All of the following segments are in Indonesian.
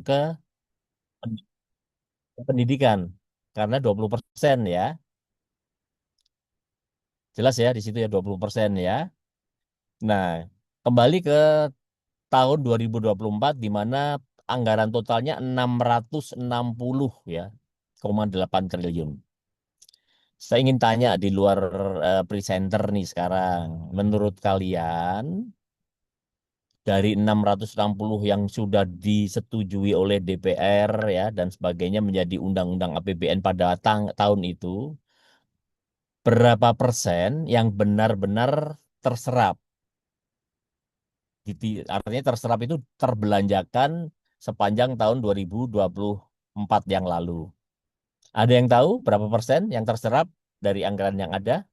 ke pen- pendidikan. Karena 20% ya. Jelas ya di situ ya 20% ya. Nah, kembali ke tahun 2024 di mana anggaran totalnya 660 ya, 8 triliun. Saya ingin tanya di luar presenter nih sekarang. Menurut kalian dari 660 yang sudah disetujui oleh DPR ya dan sebagainya menjadi undang-undang APBN pada tahun itu, berapa persen yang benar-benar terserap? Artinya terserap itu terbelanjakan sepanjang tahun 2024 yang lalu. Ada yang tahu berapa persen yang terserap dari anggaran yang ada?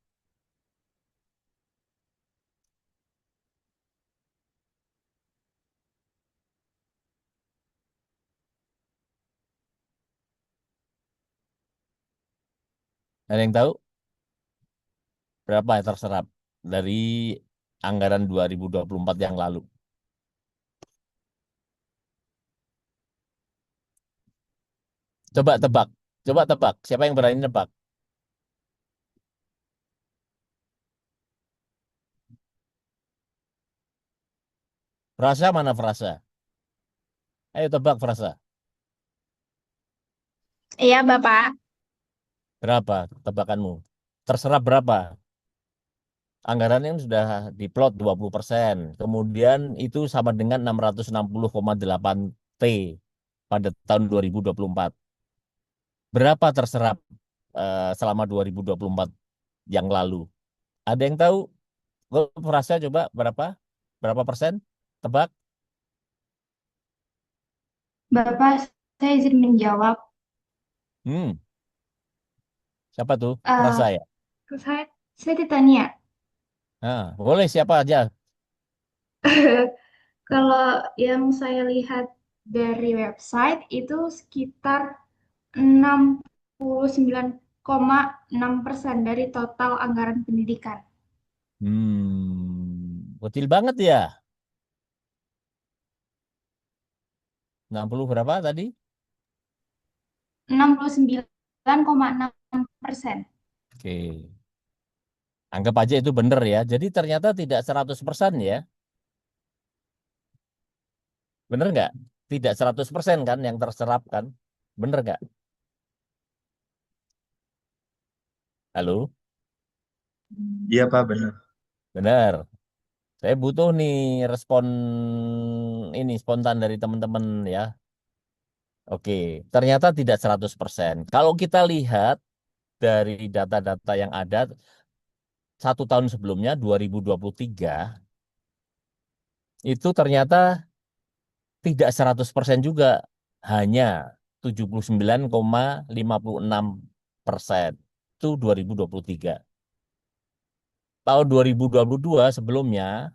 Ada yang tahu berapa yang terserap dari anggaran 2024 yang lalu? Coba tebak. Coba tebak. Siapa yang berani nebak? Frasa mana Frasa? Ayo tebak Frasa. Iya, Bapak. Berapa tebakanmu? Terserap berapa? Anggarannya kan sudah diplot 20%. Kemudian itu sama dengan 660,8 T pada tahun 2024. Berapa terserap selama 2024 yang lalu? Ada yang tahu? Gue Frasa coba berapa? Berapa persen? Tebak? Bapak, saya izin menjawab. Hmm, siapa tuh? Eh, Frasa ya? saya, saya ditanya, Nah, boleh siapa aja. kalau yang saya lihat dari website itu sekitar 69,6% dari total anggaran pendidikan. Kecil banget ya. 60 berapa tadi? 69,6%. Oke. Anggap aja itu benar ya. Jadi ternyata tidak 100% ya. Bener nggak? Tidak 100% kan yang terserap kan? Bener nggak? Halo? Iya Pak, benar. Bener. Saya butuh nih respon ini spontan dari teman-teman ya. Oke, ternyata tidak 100%. Kalau kita lihat dari data-data yang ada, 1 tahun sebelumnya, 2023, itu ternyata tidak 100% juga. Hanya 79,56%. Itu 2023. Tahun 2022 sebelumnya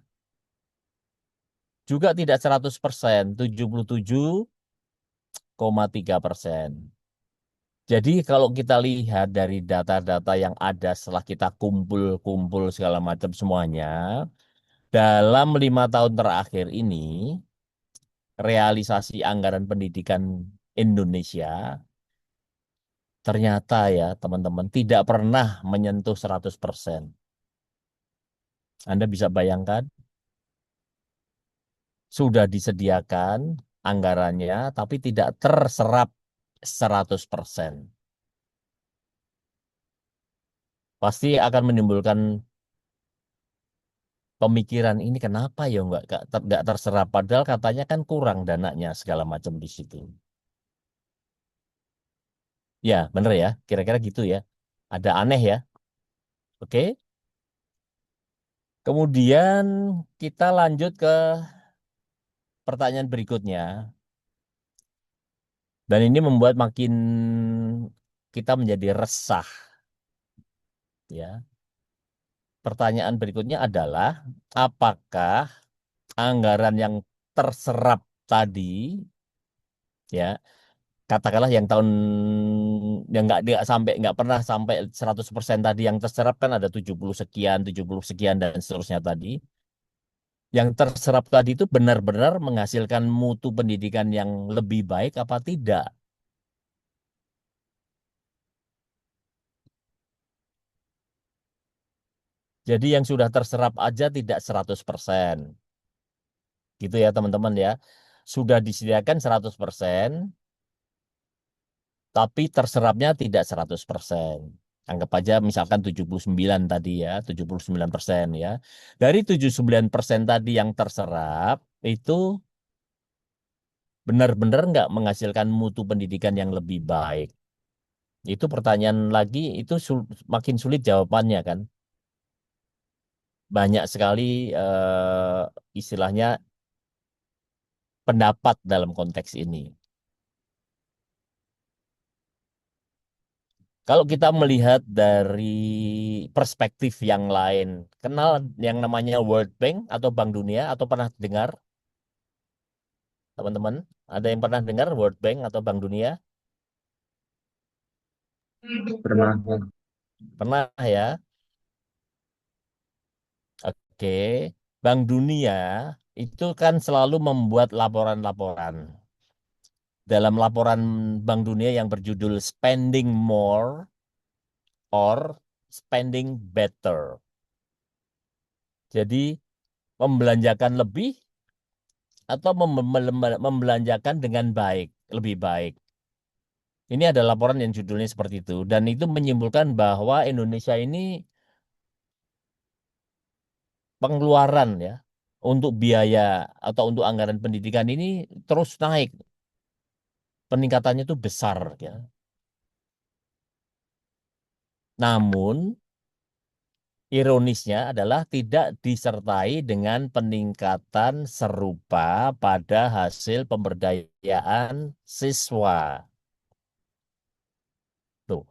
juga tidak 100%, 77,3%. Jadi kalau kita lihat dari data-data yang ada setelah kita kumpul-kumpul segala macam semuanya, dalam 5 tahun terakhir ini, realisasi anggaran pendidikan Indonesia ternyata ya teman-teman tidak pernah menyentuh 100%. Anda bisa bayangkan, sudah disediakan anggarannya, tapi tidak terserap 100%. Pasti akan menimbulkan pemikiran ini kenapa ya nggak terserap, padahal katanya kan kurang dananya segala macam di situ. Ya, bener ya, kira-kira gitu ya. Ada aneh ya. Oke. Kemudian kita lanjut ke pertanyaan berikutnya. Dan ini membuat makin kita menjadi resah ya. Pertanyaan berikutnya adalah apakah anggaran yang terserap tadi ya, katakanlah yang tahun yang nggak pernah sampai 100% tadi yang terserap kan ada 70 sekian, 70 sekian dan seterusnya tadi. Yang terserap tadi itu benar-benar menghasilkan mutu pendidikan yang lebih baik apa tidak. Jadi yang sudah terserap aja tidak 100%. Gitu ya teman-teman ya. Sudah disediakan 100%, tapi terserapnya tidak 100%. Anggap aja misalkan 79 tadi ya, 79% ya. Dari 79% tadi yang terserap, itu benar-benar nggak menghasilkan mutu pendidikan yang lebih baik. Itu pertanyaan lagi, itu makin sulit jawabannya kan. Banyak sekali istilahnya pendapat dalam konteks ini. Kalau kita melihat dari perspektif yang lain, kenal yang namanya World Bank atau Bank Dunia atau pernah dengar, teman-teman? Ada yang pernah dengar World Bank atau Bank Dunia? Pernah. Pernah ya? Oke. Bank Dunia itu kan selalu membuat laporan-laporan. Dalam laporan Bank Dunia yang berjudul Spending More or Spending Better. Jadi membelanjakan lebih atau membelanjakan dengan baik, lebih baik. Ini ada laporan yang judulnya seperti itu. Dan itu menyimpulkan bahwa Indonesia ini pengeluaran ya untuk biaya atau untuk anggaran pendidikan ini terus naik. Peningkatannya itu besar ya. Namun ironisnya adalah tidak disertai dengan peningkatan serupa pada hasil pemberdayaan siswa. Tuh,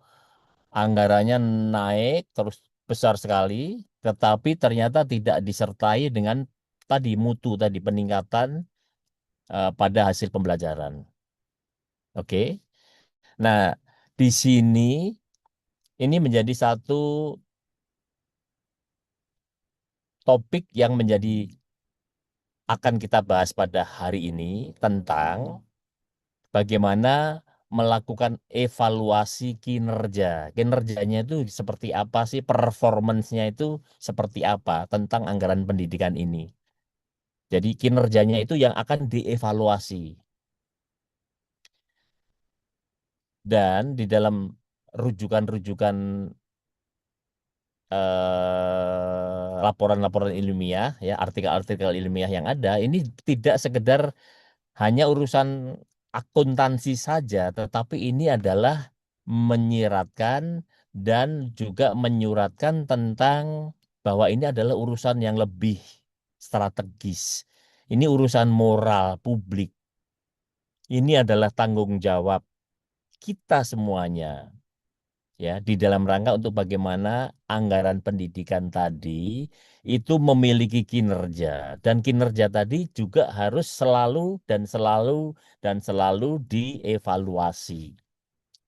anggarannya naik terus besar sekali, tetapi ternyata tidak disertai dengan tadi mutu tadi peningkatan pada hasil pembelajaran. Oke. Nah, di sini ini menjadi satu topik yang akan kita bahas pada hari ini tentang bagaimana melakukan evaluasi kinerja. Kinerjanya itu seperti apa sih, performance-nya itu seperti apa tentang anggaran pendidikan ini. Jadi kinerjanya itu yang akan dievaluasi. Dan di dalam rujukan-rujukan laporan-laporan ilmiah, ya artikel-artikel ilmiah yang ada, ini tidak sekedar hanya urusan akuntansi saja, tetapi ini adalah menyiratkan dan juga menyuratkan tentang bahwa ini adalah urusan yang lebih strategis. Ini urusan moral publik. Ini adalah tanggung jawab kita semuanya ya di dalam rangka untuk bagaimana anggaran pendidikan tadi itu memiliki kinerja dan kinerja tadi juga harus selalu dan selalu dan selalu dievaluasi.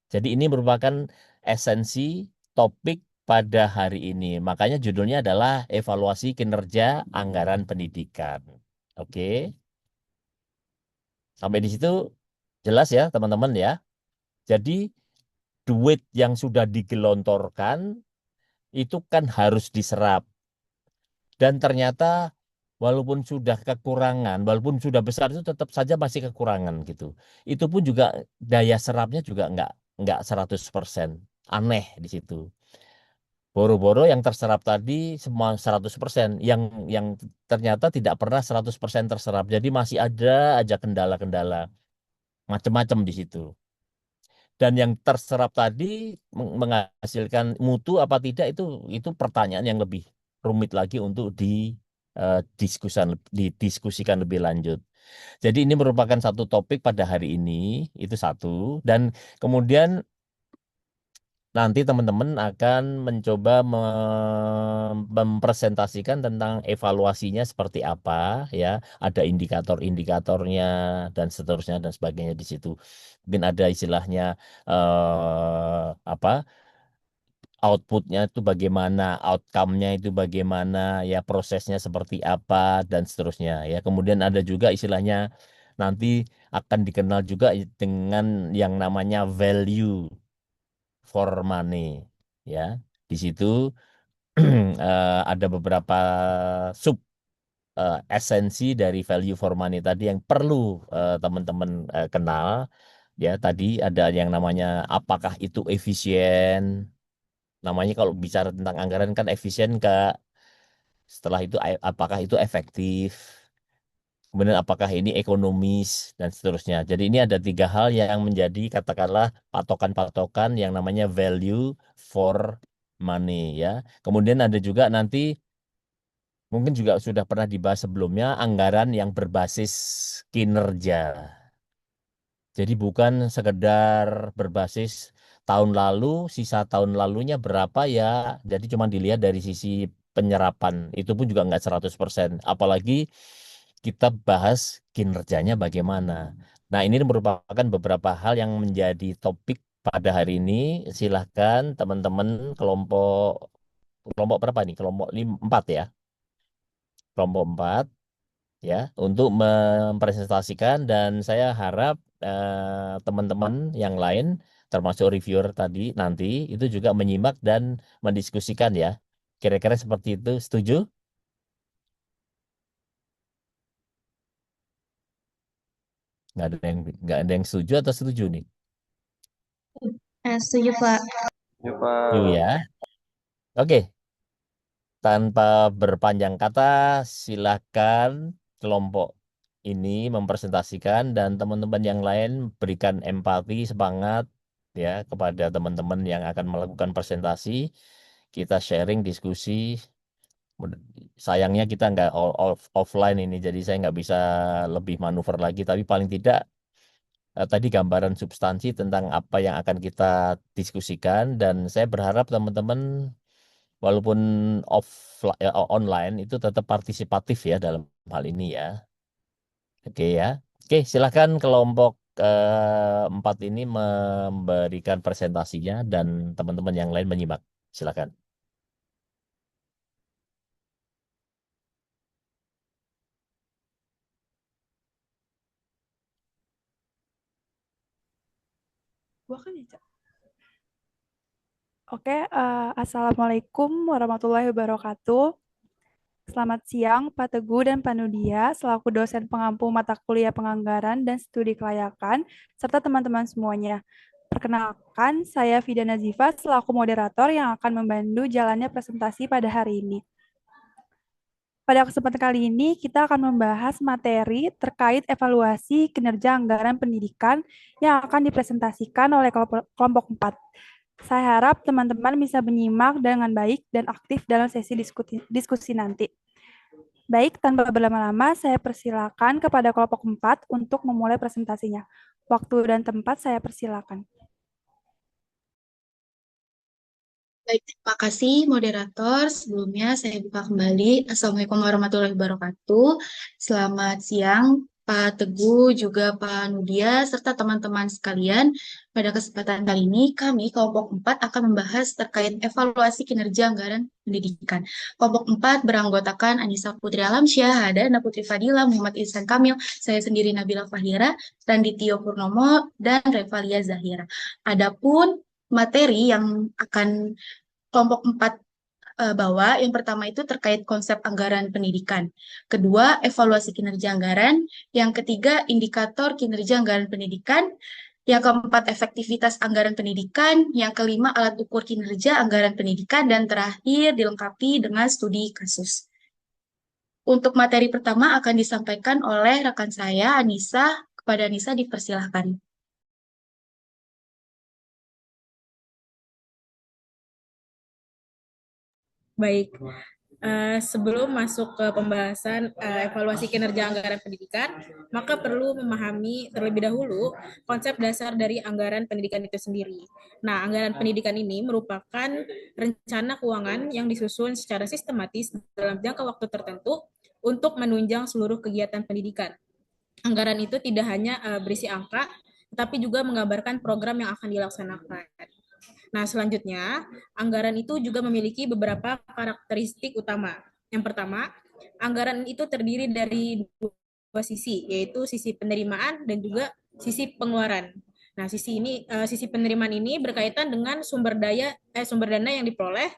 Jadi ini merupakan esensi topik pada hari ini. Makanya judulnya adalah evaluasi kinerja anggaran pendidikan. Oke, sampai di situ jelas ya teman-teman ya. Jadi duit yang sudah digelontorkan itu kan harus diserap. Dan ternyata walaupun sudah kekurangan, walaupun sudah besar itu tetap saja masih kekurangan gitu. Itu pun juga daya serapnya juga nggak 100%. Aneh di situ. Boro-boro yang terserap tadi semua 100%, yang ternyata tidak pernah 100% terserap. Jadi masih ada aja kendala-kendala macam-macam di situ. Dan yang terserap tadi menghasilkan mutu apa tidak itu pertanyaan yang lebih rumit lagi untuk didiskusikan lebih lanjut. Jadi ini merupakan satu topik pada hari ini, itu satu. Dan kemudian nanti teman-teman akan mencoba mempresentasikan tentang evaluasinya seperti apa, ya. Ada indikator-indikatornya dan seterusnya dan sebagainya di situ. Mungkin ada istilahnya apa outputnya itu bagaimana, outcome-nya itu bagaimana, ya prosesnya seperti apa dan seterusnya ya. Kemudian ada juga istilahnya nanti akan dikenal juga dengan yang namanya value for money ya. Di situ ada beberapa sub esensi dari value for money tadi yang perlu teman-teman kenal ya. Tadi ada yang namanya apakah itu efisien. Namanya kalau bicara tentang anggaran kan efisien Kak. Setelah itu apakah itu efektif? Kemudian apakah ini ekonomis dan seterusnya. Jadi ini ada tiga hal yang menjadi katakanlah patokan-patokan yang namanya value for money ya. Kemudian ada juga nanti mungkin juga sudah pernah dibahas sebelumnya anggaran yang berbasis kinerja. Jadi bukan sekedar berbasis tahun lalu, sisa tahun lalunya berapa ya. Jadi cuma dilihat dari sisi penyerapan. Itu pun juga nggak 100%. Apalagi kita bahas kinerjanya bagaimana. Nah, ini merupakan beberapa hal yang menjadi topik pada hari ini. Silahkan teman-teman kelompok kelompok berapa nih? Kelompok 4 ya. Kelompok 4 ya untuk mempresentasikan dan saya harap teman-teman yang lain termasuk reviewer tadi nanti itu juga menyimak dan mendiskusikan ya. Kira-kira seperti itu. Setuju? Nggak ada yang setuju atau setuju nih? Setuju, Pak. Ya, Setuju Pak. ya. Oke, tanpa berpanjang kata, silakan kelompok ini mempresentasikan dan teman-teman yang lain berikan empati, semangat ya kepada teman-teman yang akan melakukan presentasi. Kita sharing, diskusi. Sayangnya kita nggak offline ini, jadi saya nggak bisa lebih manuver lagi. Tapi paling tidak tadi gambaran substansi tentang apa yang akan kita diskusikan dan saya berharap teman-teman walaupun online itu tetap partisipatif ya dalam hal ini ya. Oke ya. Oke, silakan kelompok 4 ini memberikan presentasinya dan teman-teman yang lain menyimak. Silakan. Gua kan ya, Cak. Oke, Assalamualaikum warahmatullahi wabarakatuh. Selamat siang, Pak Teguh dan Pak Nudia, selaku dosen pengampu mata kuliah penganggaran dan studi kelayakan, serta teman-teman semuanya. Perkenalkan, saya Fida Nazifa selaku moderator yang akan membantu jalannya presentasi pada hari ini. Pada kesempatan kali ini, kita akan membahas materi terkait evaluasi kinerja anggaran pendidikan yang akan dipresentasikan oleh kelompok 4. Saya harap teman-teman bisa menyimak dengan baik dan aktif dalam sesi diskusi nanti. Baik, tanpa berlama-lama, saya persilakan kepada kelompok 4 untuk memulai presentasinya. Waktu dan tempat saya persilakan. Baik, terima kasih moderator. Sebelumnya saya buka kembali. Assalamualaikum warahmatullahi wabarakatuh. Selamat siang Pak Teguh, juga Pak Nudia, serta teman-teman sekalian. Pada kesempatan kali ini, kami kelompok 4 akan membahas terkait evaluasi kinerja anggaran pendidikan. Kelompok 4 beranggotakan Anissa Putri Alamsyah, Hadana Putri Fadila, Muhammad Ihsan Kamil, saya sendiri Nabila Fahira, Randityo Purnomo, dan Revalia Zahira. Adapun materi yang akan kelompok 4 bawa, yang pertama itu terkait konsep anggaran pendidikan. Kedua, evaluasi kinerja anggaran. Yang ketiga, indikator kinerja anggaran pendidikan. Yang keempat, efektivitas anggaran pendidikan. Yang kelima, alat ukur kinerja anggaran pendidikan. Dan terakhir, dilengkapi dengan studi kasus. Untuk materi pertama akan disampaikan oleh rekan saya, Anissa. Kepada Anissa dipersilahkan. Baik, sebelum masuk ke pembahasan evaluasi kinerja anggaran pendidikan, maka perlu memahami terlebih dahulu konsep dasar dari anggaran pendidikan itu sendiri. Nah, anggaran pendidikan ini merupakan rencana keuangan yang disusun secara sistematis dalam jangka waktu tertentu untuk menunjang seluruh kegiatan pendidikan. Anggaran itu tidak hanya berisi angka, tetapi juga menggambarkan program yang akan dilaksanakan. Nah, selanjutnya, anggaran itu juga memiliki beberapa karakteristik utama. Yang pertama, anggaran itu terdiri dari dua sisi, yaitu sisi penerimaan dan juga sisi pengeluaran. Nah, sisi penerimaan ini berkaitan dengan sumber dana yang diperoleh,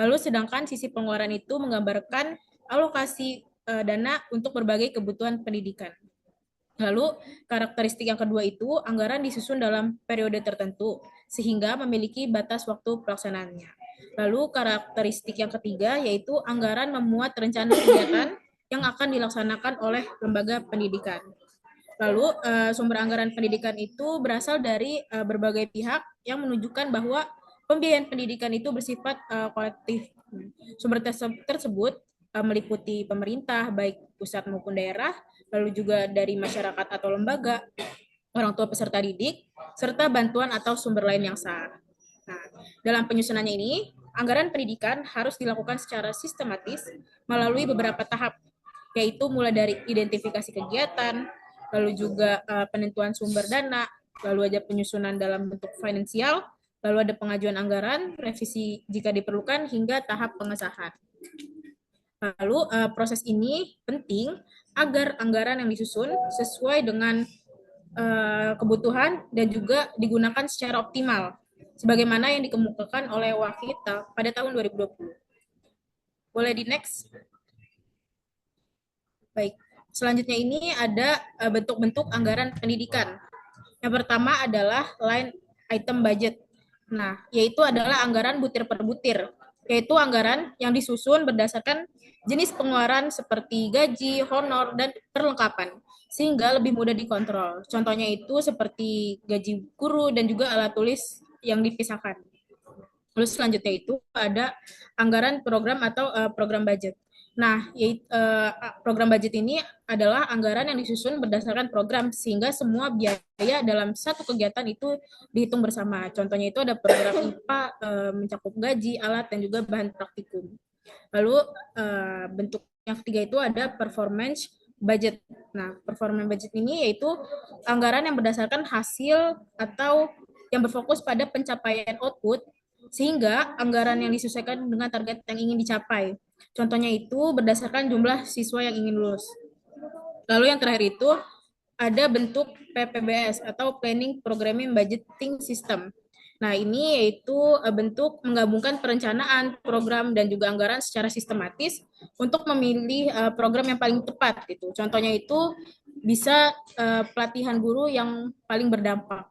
lalu sedangkan sisi pengeluaran itu menggambarkan alokasi dana untuk berbagai kebutuhan pendidikan. Lalu, karakteristik yang kedua itu, anggaran disusun dalam periode tertentu, sehingga memiliki batas waktu pelaksanaannya. Lalu, karakteristik yang ketiga, yaitu anggaran memuat rencana kegiatan yang akan dilaksanakan oleh lembaga pendidikan. Lalu, sumber anggaran pendidikan itu berasal dari berbagai pihak yang menunjukkan bahwa pembiayaan pendidikan itu bersifat kolektif. Sumber tersebut meliputi pemerintah, baik pusat maupun daerah, lalu juga dari masyarakat atau lembaga, orang tua peserta didik, serta bantuan atau sumber lain yang sah. Nah, dalam penyusunannya ini, anggaran pendidikan harus dilakukan secara sistematis melalui beberapa tahap, yaitu mulai dari identifikasi kegiatan, lalu juga penentuan sumber dana, lalu ada penyusunan dalam bentuk finansial, lalu ada pengajuan anggaran, revisi jika diperlukan, hingga tahap pengesahan. Lalu proses ini penting agar anggaran yang disusun sesuai dengan kebutuhan dan juga digunakan secara optimal, sebagaimana yang dikemukakan oleh Wakita pada tahun 2020. Boleh di next? Baik, selanjutnya ini ada bentuk-bentuk anggaran pendidikan. Yang pertama adalah line item budget. Nah, yaitu adalah anggaran butir per butir, yaitu anggaran yang disusun berdasarkan jenis pengeluaran seperti gaji, honor, dan perlengkapan, sehingga lebih mudah dikontrol. Contohnya itu seperti gaji guru dan juga alat tulis yang dipisahkan. Lalu selanjutnya itu ada anggaran program atau program budget. Nah, program budget ini adalah anggaran yang disusun berdasarkan program sehingga semua biaya dalam satu kegiatan itu dihitung bersama. Contohnya itu ada program IPA mencakup gaji, alat, dan juga bahan praktikum. Lalu bentuk yang ketiga itu ada performance budget. Nah, performance budget ini yaitu anggaran yang berdasarkan hasil atau yang berfokus pada pencapaian output sehingga anggaran yang disesuaikan dengan target yang ingin dicapai. Contohnya itu berdasarkan jumlah siswa yang ingin lulus. Lalu yang terakhir itu ada bentuk PPBS atau Planning Programming Budgeting System. Nah, ini yaitu bentuk menggabungkan perencanaan, program, dan juga anggaran secara sistematis untuk memilih program yang paling tepat. Gitu. Contohnya itu bisa pelatihan guru yang paling berdampak.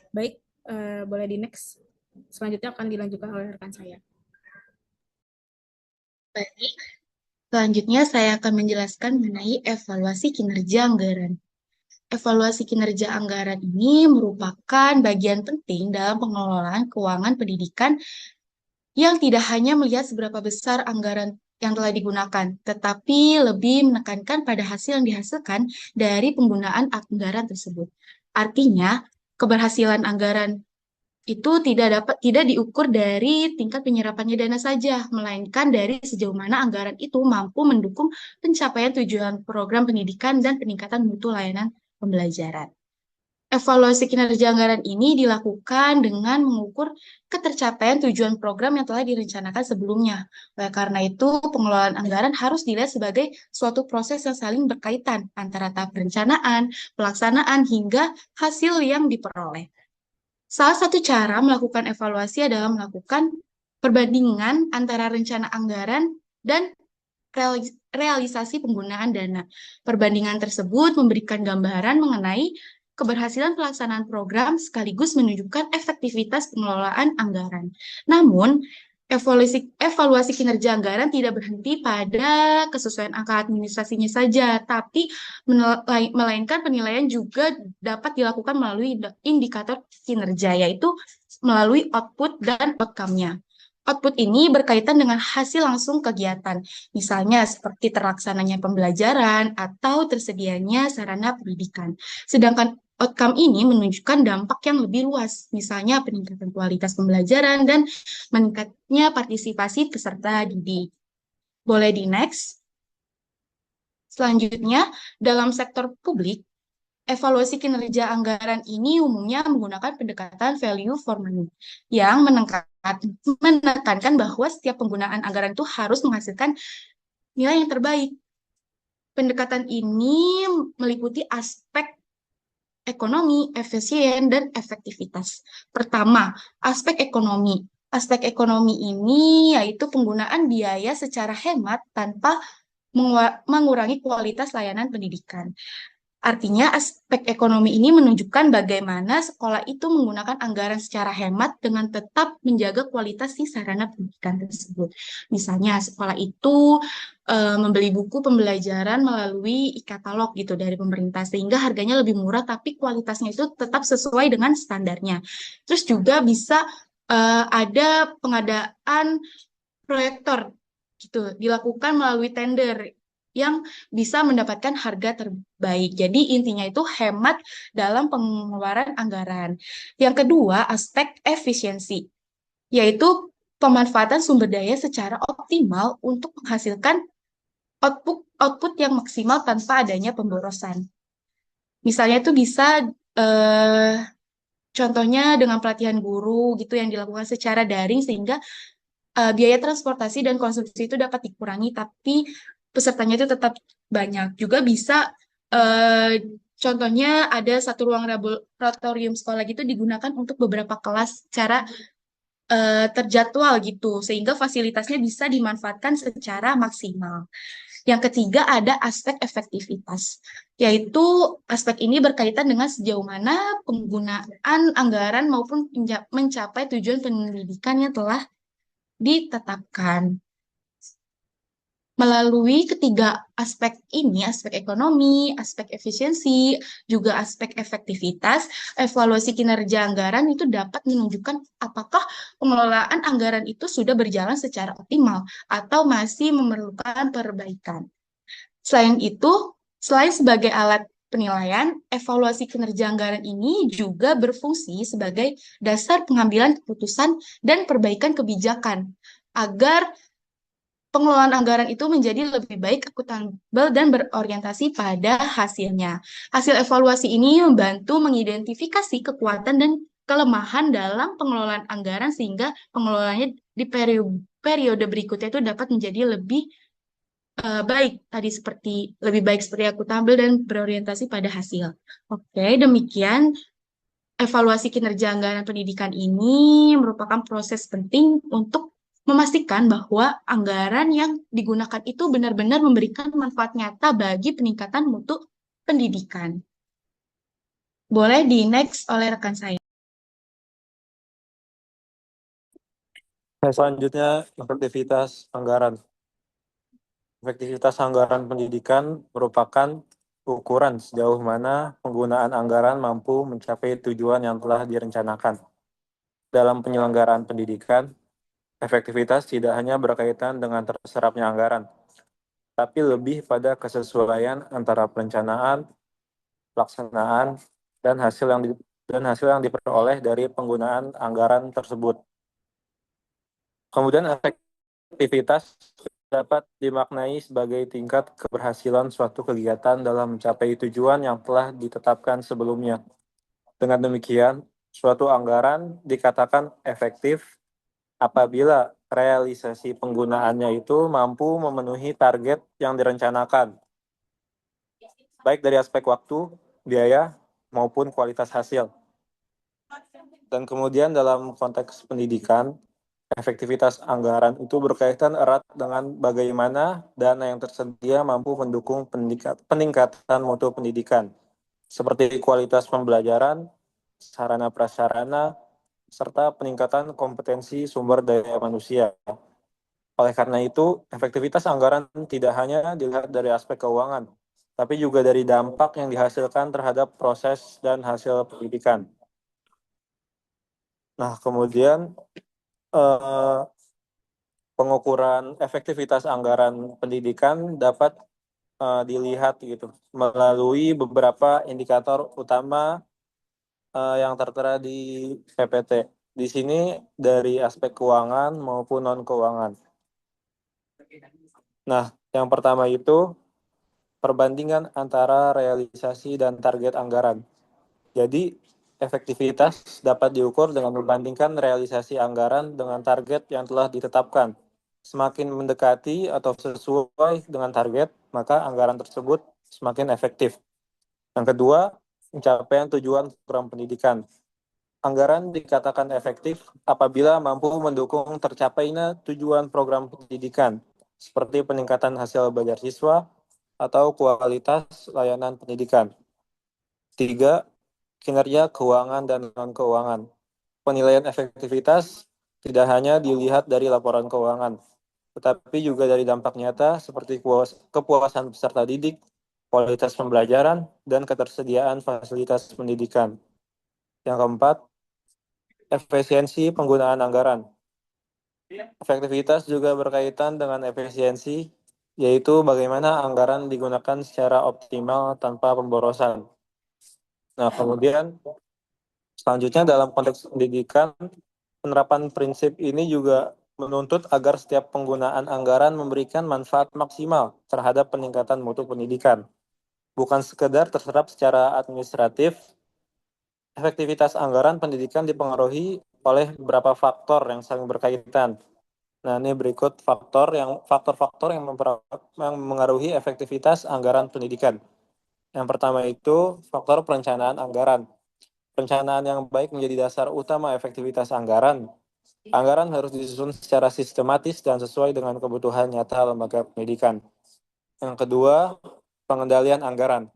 Baik, boleh di next. Selanjutnya akan dilanjutkan oleh rekan saya. Baik, selanjutnya saya akan menjelaskan mengenai evaluasi kinerja anggaran. Evaluasi kinerja anggaran ini merupakan bagian penting dalam pengelolaan keuangan pendidikan yang tidak hanya melihat seberapa besar anggaran yang telah digunakan, tetapi lebih menekankan pada hasil yang dihasilkan dari penggunaan anggaran tersebut. Artinya, keberhasilan anggaran itu tidak diukur dari tingkat penyerapannya dana saja, melainkan dari sejauh mana anggaran itu mampu mendukung pencapaian tujuan program pendidikan dan peningkatan mutu layanan pembelajaran. Evaluasi kinerja anggaran ini dilakukan dengan mengukur ketercapaian tujuan program yang telah direncanakan sebelumnya. Oleh karena itu, pengelolaan anggaran harus dilihat sebagai suatu proses yang saling berkaitan antara tahap perencanaan, pelaksanaan, hingga hasil yang diperoleh. Salah satu cara melakukan evaluasi adalah melakukan perbandingan antara rencana anggaran dan realisasi penggunaan dana. Perbandingan tersebut memberikan gambaran mengenai keberhasilan pelaksanaan program sekaligus menunjukkan efektivitas pengelolaan anggaran. Namun, evaluasi kinerja anggaran tidak berhenti pada kesesuaian angka administrasinya saja, tapi melainkan penilaian juga dapat dilakukan melalui indikator kinerja, yaitu melalui output dan outcome-nya. Output ini berkaitan dengan hasil langsung kegiatan, misalnya seperti terlaksananya pembelajaran atau tersedianya sarana pendidikan. Sedangkan outcome ini menunjukkan dampak yang lebih luas, misalnya peningkatan kualitas pembelajaran dan meningkatnya partisipasi peserta didik. Boleh di next. Selanjutnya, dalam sektor publik, evaluasi kinerja anggaran ini umumnya menggunakan pendekatan value for money yang menekankan bahwa setiap penggunaan anggaran itu harus menghasilkan nilai yang terbaik. Pendekatan ini meliputi aspek ekonomi, efisien, dan efektivitas. Pertama, aspek ekonomi. Aspek ekonomi ini yaitu penggunaan biaya secara hemat tanpa mengurangi kualitas layanan pendidikan. Artinya, aspek ekonomi ini menunjukkan bagaimana sekolah itu menggunakan anggaran secara hemat dengan tetap menjaga kualitas si sarana pendidikan tersebut. Misalnya, sekolah itu membeli buku pembelajaran melalui e-katalog gitu dari pemerintah, sehingga harganya lebih murah, tapi kualitasnya itu tetap sesuai dengan standarnya. Terus juga bisa ada pengadaan proyektor gitu, dilakukan melalui tender yang bisa mendapatkan harga terbaik. Jadi intinya itu hemat dalam pengeluaran anggaran. Yang kedua, aspek efisiensi, yaitu pemanfaatan sumber daya secara optimal untuk menghasilkan output yang maksimal tanpa adanya pemborosan. Misalnya itu bisa contohnya dengan pelatihan guru gitu yang dilakukan secara daring sehingga biaya transportasi dan konsumsi itu dapat dikurangi, tapi pesertanya itu tetap banyak. Juga bisa, contohnya ada satu ruang laboratorium sekolah gitu digunakan untuk beberapa kelas secara terjadwal gitu, sehingga fasilitasnya bisa dimanfaatkan secara maksimal. Yang ketiga ada aspek efektivitas, yaitu aspek ini berkaitan dengan sejauh mana penggunaan anggaran maupun mencapai tujuan pendidikan yang telah ditetapkan. Melalui ketiga aspek ini, aspek ekonomi, aspek efisiensi, juga aspek efektivitas, evaluasi kinerja anggaran itu dapat menunjukkan apakah pengelolaan anggaran itu sudah berjalan secara optimal atau masih memerlukan perbaikan. Selain sebagai alat penilaian, evaluasi kinerja anggaran ini juga berfungsi sebagai dasar pengambilan keputusan dan perbaikan kebijakan agar pengelolaan anggaran itu menjadi lebih baik, akuntabel, dan berorientasi pada hasilnya. Hasil evaluasi ini membantu mengidentifikasi kekuatan dan kelemahan dalam pengelolaan anggaran sehingga pengelolaannya di periode berikutnya itu dapat menjadi lebih baik lebih baik seperti akuntabel dan berorientasi pada hasil. Oke, demikian evaluasi kinerja anggaran pendidikan ini merupakan proses penting untuk memastikan bahwa anggaran yang digunakan itu benar-benar memberikan manfaat nyata bagi peningkatan mutu pendidikan. Boleh di next oleh rekan saya. Selanjutnya, efektivitas anggaran. Efektivitas anggaran pendidikan merupakan ukuran sejauh mana penggunaan anggaran mampu mencapai tujuan yang telah direncanakan. Dalam penyelenggaraan pendidikan, efektivitas tidak hanya berkaitan dengan terserapnya anggaran, tapi lebih pada kesesuaian antara perencanaan, pelaksanaan, dan hasil yang diperoleh dari penggunaan anggaran tersebut. Kemudian efektivitas dapat dimaknai sebagai tingkat keberhasilan suatu kegiatan dalam mencapai tujuan yang telah ditetapkan sebelumnya. Dengan demikian, suatu anggaran dikatakan efektif apabila realisasi penggunaannya itu mampu memenuhi target yang direncanakan, baik dari aspek waktu, biaya, maupun kualitas hasil. Dan kemudian dalam konteks pendidikan, efektivitas anggaran itu berkaitan erat dengan bagaimana dana yang tersedia mampu mendukung peningkatan mutu pendidikan, seperti kualitas pembelajaran, sarana prasarana, serta peningkatan kompetensi sumber daya manusia. Oleh karena itu, efektivitas anggaran tidak hanya dilihat dari aspek keuangan, tapi juga dari dampak yang dihasilkan terhadap proses dan hasil pendidikan. Nah, kemudian pengukuran efektivitas anggaran pendidikan dapat dilihat gitu melalui beberapa indikator utama yang tertera di PPT. Di sini dari aspek keuangan maupun non keuangan. Nah, yang pertama itu perbandingan antara realisasi dan target anggaran. Jadi, efektivitas dapat diukur dengan membandingkan realisasi anggaran dengan target yang telah ditetapkan. Semakin mendekati atau sesuai dengan target, maka anggaran tersebut semakin efektif. Yang kedua, pencapaian tujuan program pendidikan. Anggaran dikatakan efektif apabila mampu mendukung tercapainya tujuan program pendidikan, seperti peningkatan hasil belajar siswa atau kualitas layanan pendidikan. 3. Kinerja keuangan dan non-keuangan. Penilaian efektivitas tidak hanya dilihat dari laporan keuangan, tetapi juga dari dampak nyata seperti kepuasan peserta didik, kualitas pembelajaran, dan ketersediaan fasilitas pendidikan. Yang keempat, efisiensi penggunaan anggaran. Efektivitas juga berkaitan dengan efisiensi, yaitu bagaimana anggaran digunakan secara optimal tanpa pemborosan. Nah, kemudian selanjutnya dalam konteks pendidikan, penerapan prinsip ini juga menuntut agar setiap penggunaan anggaran memberikan manfaat maksimal terhadap peningkatan mutu pendidikan. Bukan sekedar terserap secara administratif, efektivitas anggaran pendidikan dipengaruhi oleh beberapa faktor yang saling berkaitan. Nah, ini berikut faktor-faktor yang mengaruhi efektivitas anggaran pendidikan. Yang pertama itu faktor perencanaan anggaran. Perencanaan yang baik menjadi dasar utama efektivitas anggaran. Anggaran harus disusun secara sistematis dan sesuai dengan kebutuhan nyata lembaga pendidikan. Yang kedua, pengendalian anggaran.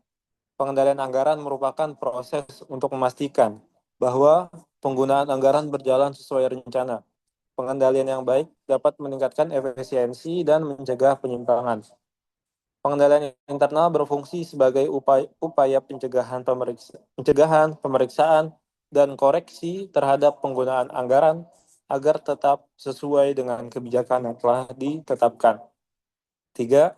Pengendalian anggaran merupakan proses untuk memastikan bahwa penggunaan anggaran berjalan sesuai rencana. Pengendalian yang baik dapat meningkatkan efisiensi dan mencegah penyimpangan. Pengendalian internal berfungsi sebagai upaya pencegahan, pemeriksaan, dan koreksi terhadap penggunaan anggaran agar tetap sesuai dengan kebijakan yang telah ditetapkan. 3.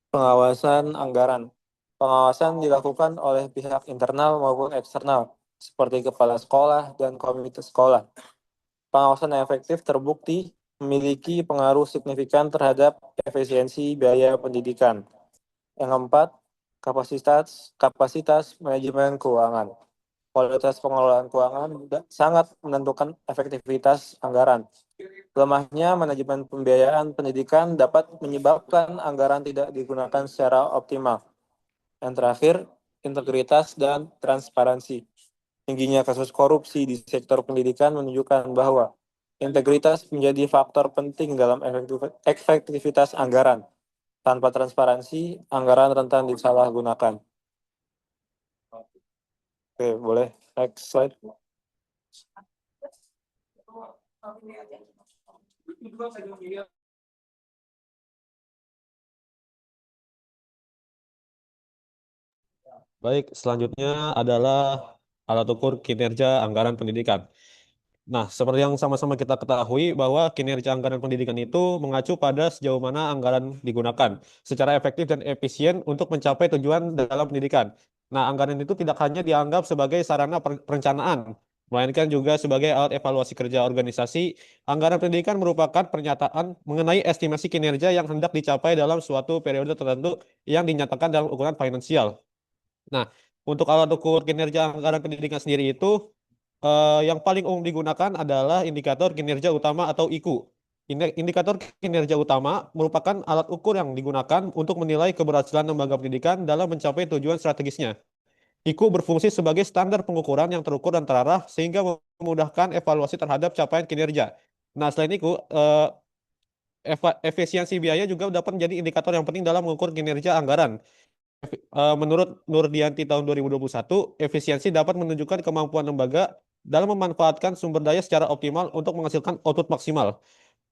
Pengawasan anggaran. Pengawasan dilakukan oleh pihak internal maupun eksternal, seperti kepala sekolah dan komite sekolah. Pengawasan yang efektif terbukti memiliki pengaruh signifikan terhadap efisiensi biaya pendidikan. Yang keempat, kapasitas manajemen keuangan. Kualitas pengelolaan keuangan sangat menentukan efektivitas anggaran. Lemahnya manajemen pembiayaan pendidikan dapat menyebabkan anggaran tidak digunakan secara optimal. Yang terakhir, integritas dan transparansi. Tingginya kasus korupsi di sektor pendidikan menunjukkan bahwa integritas menjadi faktor penting dalam efektivitas anggaran. Tanpa transparansi, anggaran rentan disalahgunakan. Oke, boleh. Next slide. Baik, selanjutnya adalah alat ukur kinerja anggaran pendidikan. Nah, seperti yang sama-sama kita ketahui bahwa kinerja anggaran pendidikan itu mengacu pada sejauh mana anggaran digunakan secara efektif dan efisien untuk mencapai tujuan dalam pendidikan. Nah, anggaran itu tidak hanya dianggap sebagai sarana perencanaan, melainkan juga sebagai alat evaluasi kerja organisasi. Anggaran pendidikan merupakan pernyataan mengenai estimasi kinerja yang hendak dicapai dalam suatu periode tertentu yang dinyatakan dalam ukuran finansial. Nah, untuk alat ukur kinerja anggaran pendidikan sendiri itu yang paling umum digunakan adalah indikator kinerja utama atau IKU. Indikator kinerja utama merupakan alat ukur yang digunakan untuk menilai keberhasilan lembaga pendidikan dalam mencapai tujuan strategisnya. IKU berfungsi sebagai standar pengukuran yang terukur dan terarah sehingga memudahkan evaluasi terhadap capaian kinerja. Nah, selain IKU, efisiensi biaya juga dapat menjadi indikator yang penting dalam mengukur kinerja anggaran. Menurut Nurdianti tahun 2021, efisiensi dapat menunjukkan kemampuan lembaga dalam memanfaatkan sumber daya secara optimal untuk menghasilkan output maksimal.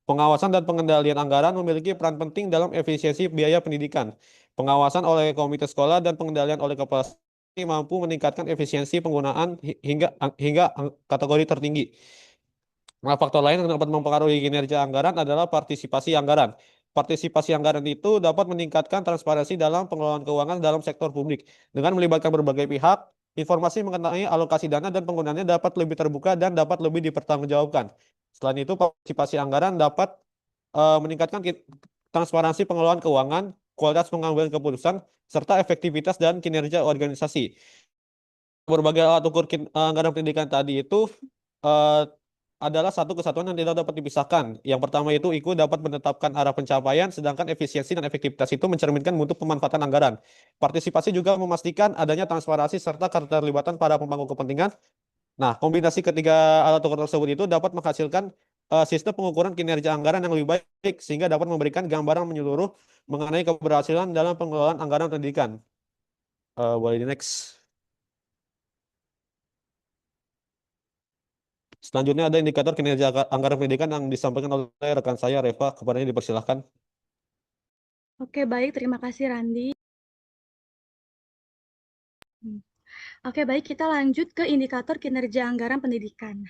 Pengawasan dan pengendalian anggaran memiliki peran penting dalam efisiensi biaya pendidikan. Pengawasan oleh komite sekolah dan pengendalian oleh kepala sekolah mampu meningkatkan efisiensi penggunaan hingga kategori tertinggi. Nah, faktor lain yang dapat mempengaruhi kinerja anggaran adalah partisipasi anggaran. Partisipasi anggaran itu dapat meningkatkan transparansi dalam pengelolaan keuangan dalam sektor publik. Dengan melibatkan berbagai pihak, informasi mengenai alokasi dana dan penggunaannya dapat lebih terbuka dan dapat lebih dipertanggungjawabkan. Selain itu, partisipasi anggaran dapat meningkatkan transparansi pengelolaan keuangan kualitas pengambilan keputusan, serta efektivitas dan kinerja organisasi. Berbagai alat ukur anggaran pendidikan tadi itu eh, adalah satu kesatuan yang tidak dapat dipisahkan. Yang pertama itu IKU dapat menetapkan arah pencapaian, sedangkan efisiensi dan efektivitas itu mencerminkan mutu pemanfaatan anggaran. Partisipasi juga memastikan adanya transparansi serta keterlibatan para pemangku kepentingan. Nah, kombinasi ketiga alat ukur tersebut itu dapat menghasilkan sistem pengukuran kinerja anggaran yang lebih baik sehingga dapat memberikan gambaran menyeluruh mengenai keberhasilan dalam pengelolaan anggaran pendidikan. Boleh di next. Selanjutnya ada indikator kinerja anggaran pendidikan yang disampaikan oleh rekan saya, Reva. Kepadanya dipersilahkan. Oke, baik. Terima kasih, Randi. Oke, baik. Kita lanjut ke indikator kinerja anggaran pendidikan.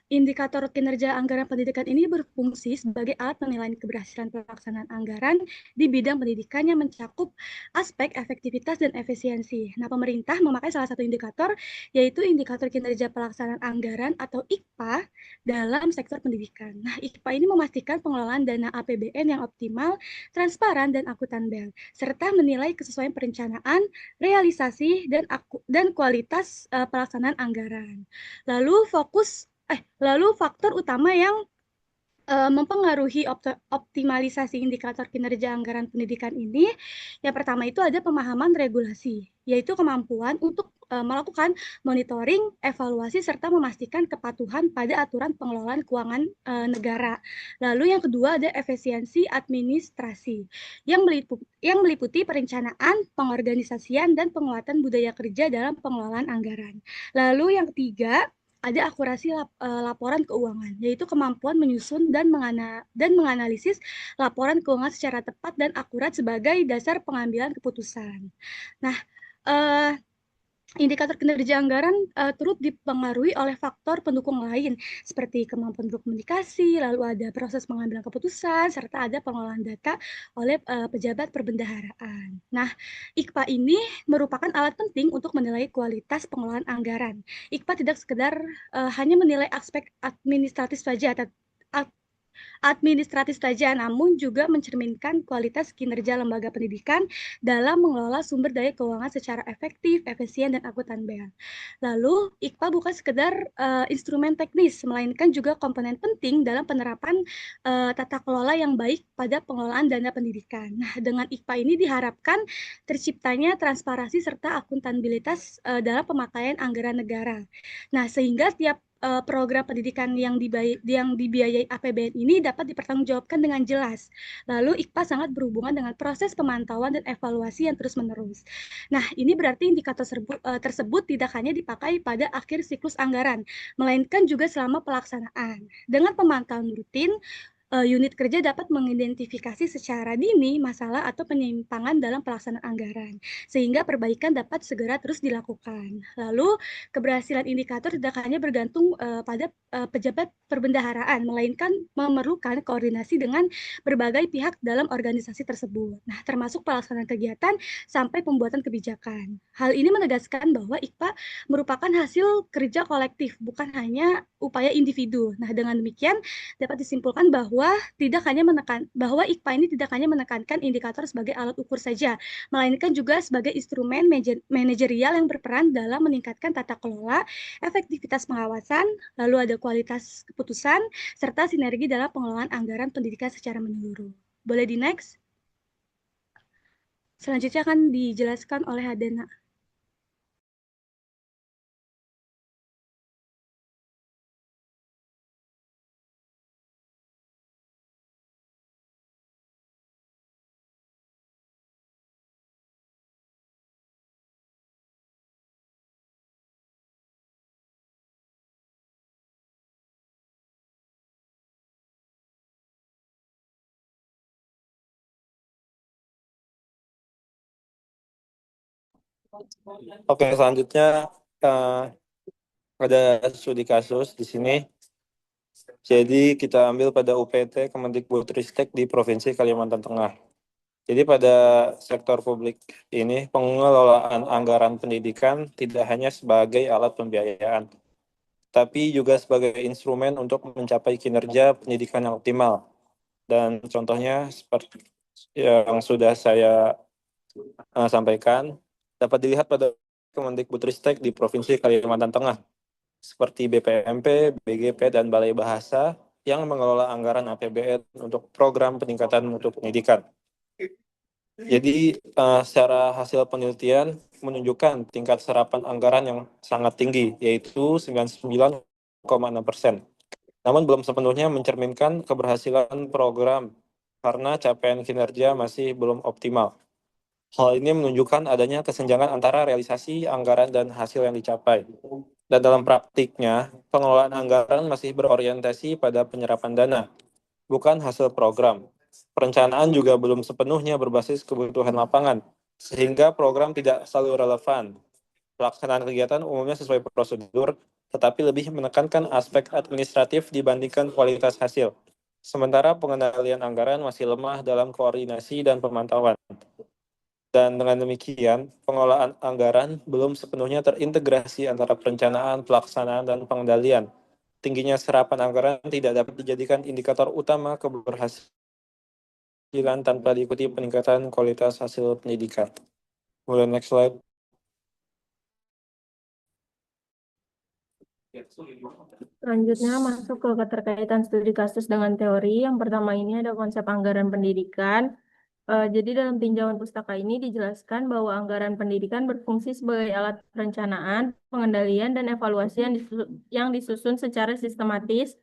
Indikator kinerja anggaran pendidikan ini berfungsi sebagai alat penilaian keberhasilan pelaksanaan anggaran di bidang pendidikan yang mencakup aspek efektivitas dan efisiensi. Nah, pemerintah memakai salah satu indikator, yaitu indikator kinerja pelaksanaan anggaran atau IKPA dalam sektor pendidikan. Nah, IKPA ini memastikan pengelolaan dana APBN yang optimal, transparan, dan akuntabel, serta menilai kesesuaian perencanaan, realisasi, dan kualitas pelaksanaan anggaran. Lalu faktor utama yang mempengaruhi optimalisasi indikator kinerja anggaran pendidikan ini, yang pertama itu ada pemahaman regulasi, yaitu kemampuan untuk melakukan monitoring, evaluasi, serta memastikan kepatuhan pada aturan pengelolaan keuangan negara. Lalu yang kedua ada efisiensi administrasi, yang meliputi perencanaan, pengorganisasian, dan penguatan budaya kerja dalam pengelolaan anggaran. Lalu yang ketiga, ada akurasi laporan keuangan, yaitu kemampuan menyusun dan menganalisis laporan keuangan secara tepat dan akurat sebagai dasar pengambilan keputusan. Nah, indikator kinerja anggaran turut dipengaruhi oleh faktor pendukung lain seperti kemampuan berkomunikasi, lalu ada proses pengambilan keputusan, serta ada pengelolaan data oleh pejabat perbendaharaan. Nah, IKPA ini merupakan alat penting untuk menilai kualitas pengelolaan anggaran. IKPA tidak sekedar hanya menilai aspek administratif saja, namun juga mencerminkan kualitas kinerja lembaga pendidikan dalam mengelola sumber daya keuangan secara efektif, efisien, dan akuntabel. Lalu, IKPA bukan sekedar instrumen teknis, melainkan juga komponen penting dalam penerapan tata kelola yang baik pada pengelolaan dana pendidikan. Nah, dengan IKPA ini diharapkan terciptanya transparansi serta akuntabilitas dalam pemakaian anggaran negara. Nah, sehingga tiap program pendidikan yang dibiayai APBN ini dapat dipertanggungjawabkan dengan jelas. Lalu IKPA sangat berhubungan dengan proses pemantauan dan evaluasi yang terus-menerus. Nah, ini berarti indikator tersebut tidak hanya dipakai pada akhir siklus anggaran, melainkan juga selama pelaksanaan. Dengan pemantauan rutin, unit kerja dapat mengidentifikasi secara dini masalah atau penyimpangan dalam pelaksanaan anggaran, sehingga perbaikan dapat segera terus dilakukan. Lalu, keberhasilan indikator tidak hanya bergantung pada pejabat perbendaharaan, melainkan memerlukan koordinasi dengan berbagai pihak dalam organisasi tersebut. Nah, termasuk pelaksanaan kegiatan sampai pembuatan kebijakan. Hal ini menegaskan bahwa IKPA merupakan hasil kerja kolektif, bukan hanya upaya individu. Nah, dengan demikian dapat disimpulkan bahwa IKPA ini tidak hanya menekankan indikator sebagai alat ukur saja, melainkan juga sebagai instrumen manajerial yang berperan dalam meningkatkan tata kelola, efektivitas pengawasan, lalu ada kualitas keputusan, serta sinergi dalam pengelolaan anggaran pendidikan secara menyeluruh. Boleh di next? Selanjutnya akan dijelaskan oleh Hadena. Oke, selanjutnya ada studi kasus di sini. Jadi kita ambil pada UPT Kemendikbudristek di Provinsi Kalimantan Tengah. Jadi pada sektor publik ini pengelolaan anggaran pendidikan tidak hanya sebagai alat pembiayaan, tapi juga sebagai instrumen untuk mencapai kinerja pendidikan yang optimal. Dan contohnya yang sudah saya sampaikan dapat dilihat pada Kemendikbudristek di Provinsi Kalimantan Tengah, seperti BPMP, BGP, dan Balai Bahasa yang mengelola anggaran APBN untuk program peningkatan mutu pendidikan. Jadi secara hasil penelitian menunjukkan tingkat serapan anggaran yang sangat tinggi, yaitu 99,6%. Namun belum sepenuhnya mencerminkan keberhasilan program karena capaian kinerja masih belum optimal. Hal ini menunjukkan adanya kesenjangan antara realisasi anggaran dan hasil yang dicapai. Dan dalam praktiknya, pengelolaan anggaran masih berorientasi pada penyerapan dana, bukan hasil program. Perencanaan juga belum sepenuhnya berbasis kebutuhan lapangan, sehingga program tidak selalu relevan. Pelaksanaan kegiatan umumnya sesuai prosedur, tetapi lebih menekankan aspek administratif dibandingkan kualitas hasil. Sementara pengendalian anggaran masih lemah dalam koordinasi dan pemantauan. Dan dengan demikian, pengelolaan anggaran belum sepenuhnya terintegrasi antara perencanaan, pelaksanaan, dan pengendalian. Tingginya serapan anggaran tidak dapat dijadikan indikator utama keberhasilan tanpa diikuti peningkatan kualitas hasil pendidikan. Boleh next slide. Selanjutnya masuk ke keterkaitan studi kasus dengan teori. Yang pertama ini ada konsep anggaran pendidikan. Jadi dalam tinjauan pustaka ini dijelaskan bahwa anggaran pendidikan berfungsi sebagai alat perencanaan, pengendalian, dan evaluasi yang disusun secara sistematis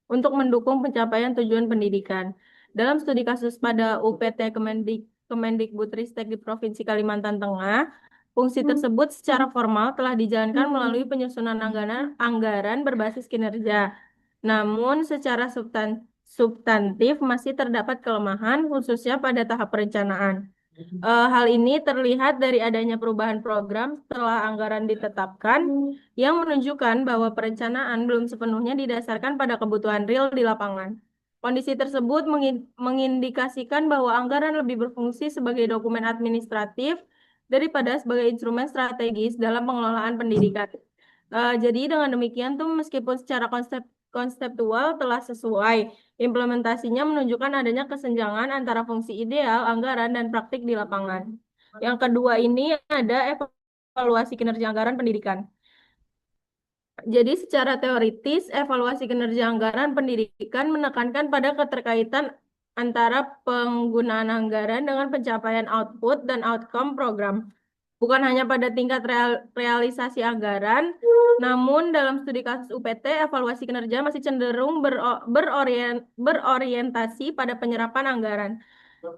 untuk mendukung pencapaian tujuan pendidikan. Dalam studi kasus pada UPT Kemendikbudristek di Provinsi Kalimantan Tengah, fungsi tersebut secara formal telah dijalankan melalui penyusunan anggaran berbasis kinerja. Namun secara substantif masih terdapat kelemahan khususnya pada tahap perencanaan. Hal ini terlihat dari adanya perubahan program setelah anggaran ditetapkan yang menunjukkan bahwa perencanaan belum sepenuhnya didasarkan pada kebutuhan real di lapangan. Kondisi tersebut mengindikasikan bahwa anggaran lebih berfungsi sebagai dokumen administratif daripada sebagai instrumen strategis dalam pengelolaan pendidikan. Jadi dengan demikian tuh meskipun secara konseptual telah sesuai, implementasinya menunjukkan adanya kesenjangan antara fungsi ideal, anggaran, dan praktik di lapangan. Yang kedua ini ada evaluasi kinerja anggaran pendidikan. Jadi secara teoritis, evaluasi kinerja anggaran pendidikan menekankan pada keterkaitan antara penggunaan anggaran dengan pencapaian output dan outcome program. Bukan hanya pada tingkat realisasi anggaran, namun dalam studi kasus UPT, evaluasi kinerja masih cenderung berorientasi pada penyerapan anggaran.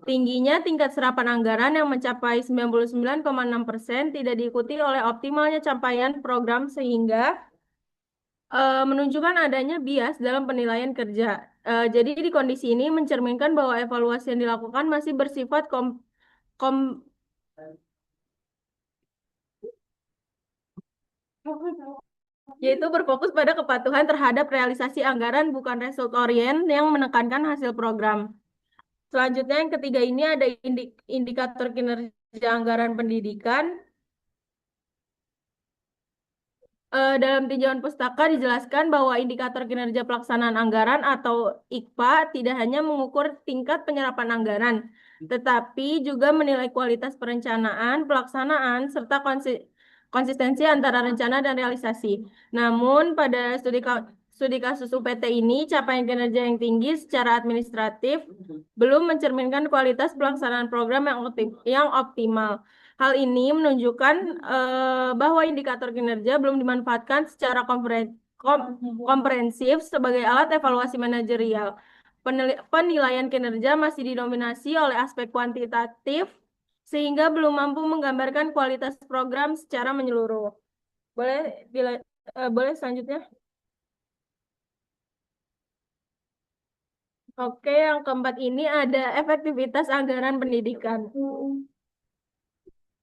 Tingginya tingkat serapan anggaran yang mencapai 99,6% tidak diikuti oleh optimalnya capaian program sehingga menunjukkan adanya bias dalam penilaian kerja. Jadi di kondisi ini mencerminkan bahwa evaluasi yang dilakukan masih bersifat yaitu berfokus pada kepatuhan terhadap realisasi anggaran bukan result orient yang menekankan hasil program. Selanjutnya yang ketiga ini ada indikator kinerja anggaran pendidikan. Dalam tinjauan pustaka dijelaskan bahwa indikator kinerja pelaksanaan anggaran atau IKPA tidak hanya mengukur tingkat penyerapan anggaran, tetapi juga menilai kualitas perencanaan, pelaksanaan, serta konsistensi antara rencana dan realisasi. Namun pada studi kasus UPT ini, capaian kinerja yang tinggi secara administratif belum mencerminkan kualitas pelaksanaan program yang optimal. Hal ini menunjukkan bahwa indikator kinerja belum dimanfaatkan secara komprehensif sebagai alat evaluasi manajerial. Penilaian kinerja masih didominasi oleh aspek kuantitatif sehingga belum mampu menggambarkan kualitas program secara menyeluruh. Boleh selanjutnya? Oke, yang keempat ini ada efektivitas anggaran pendidikan.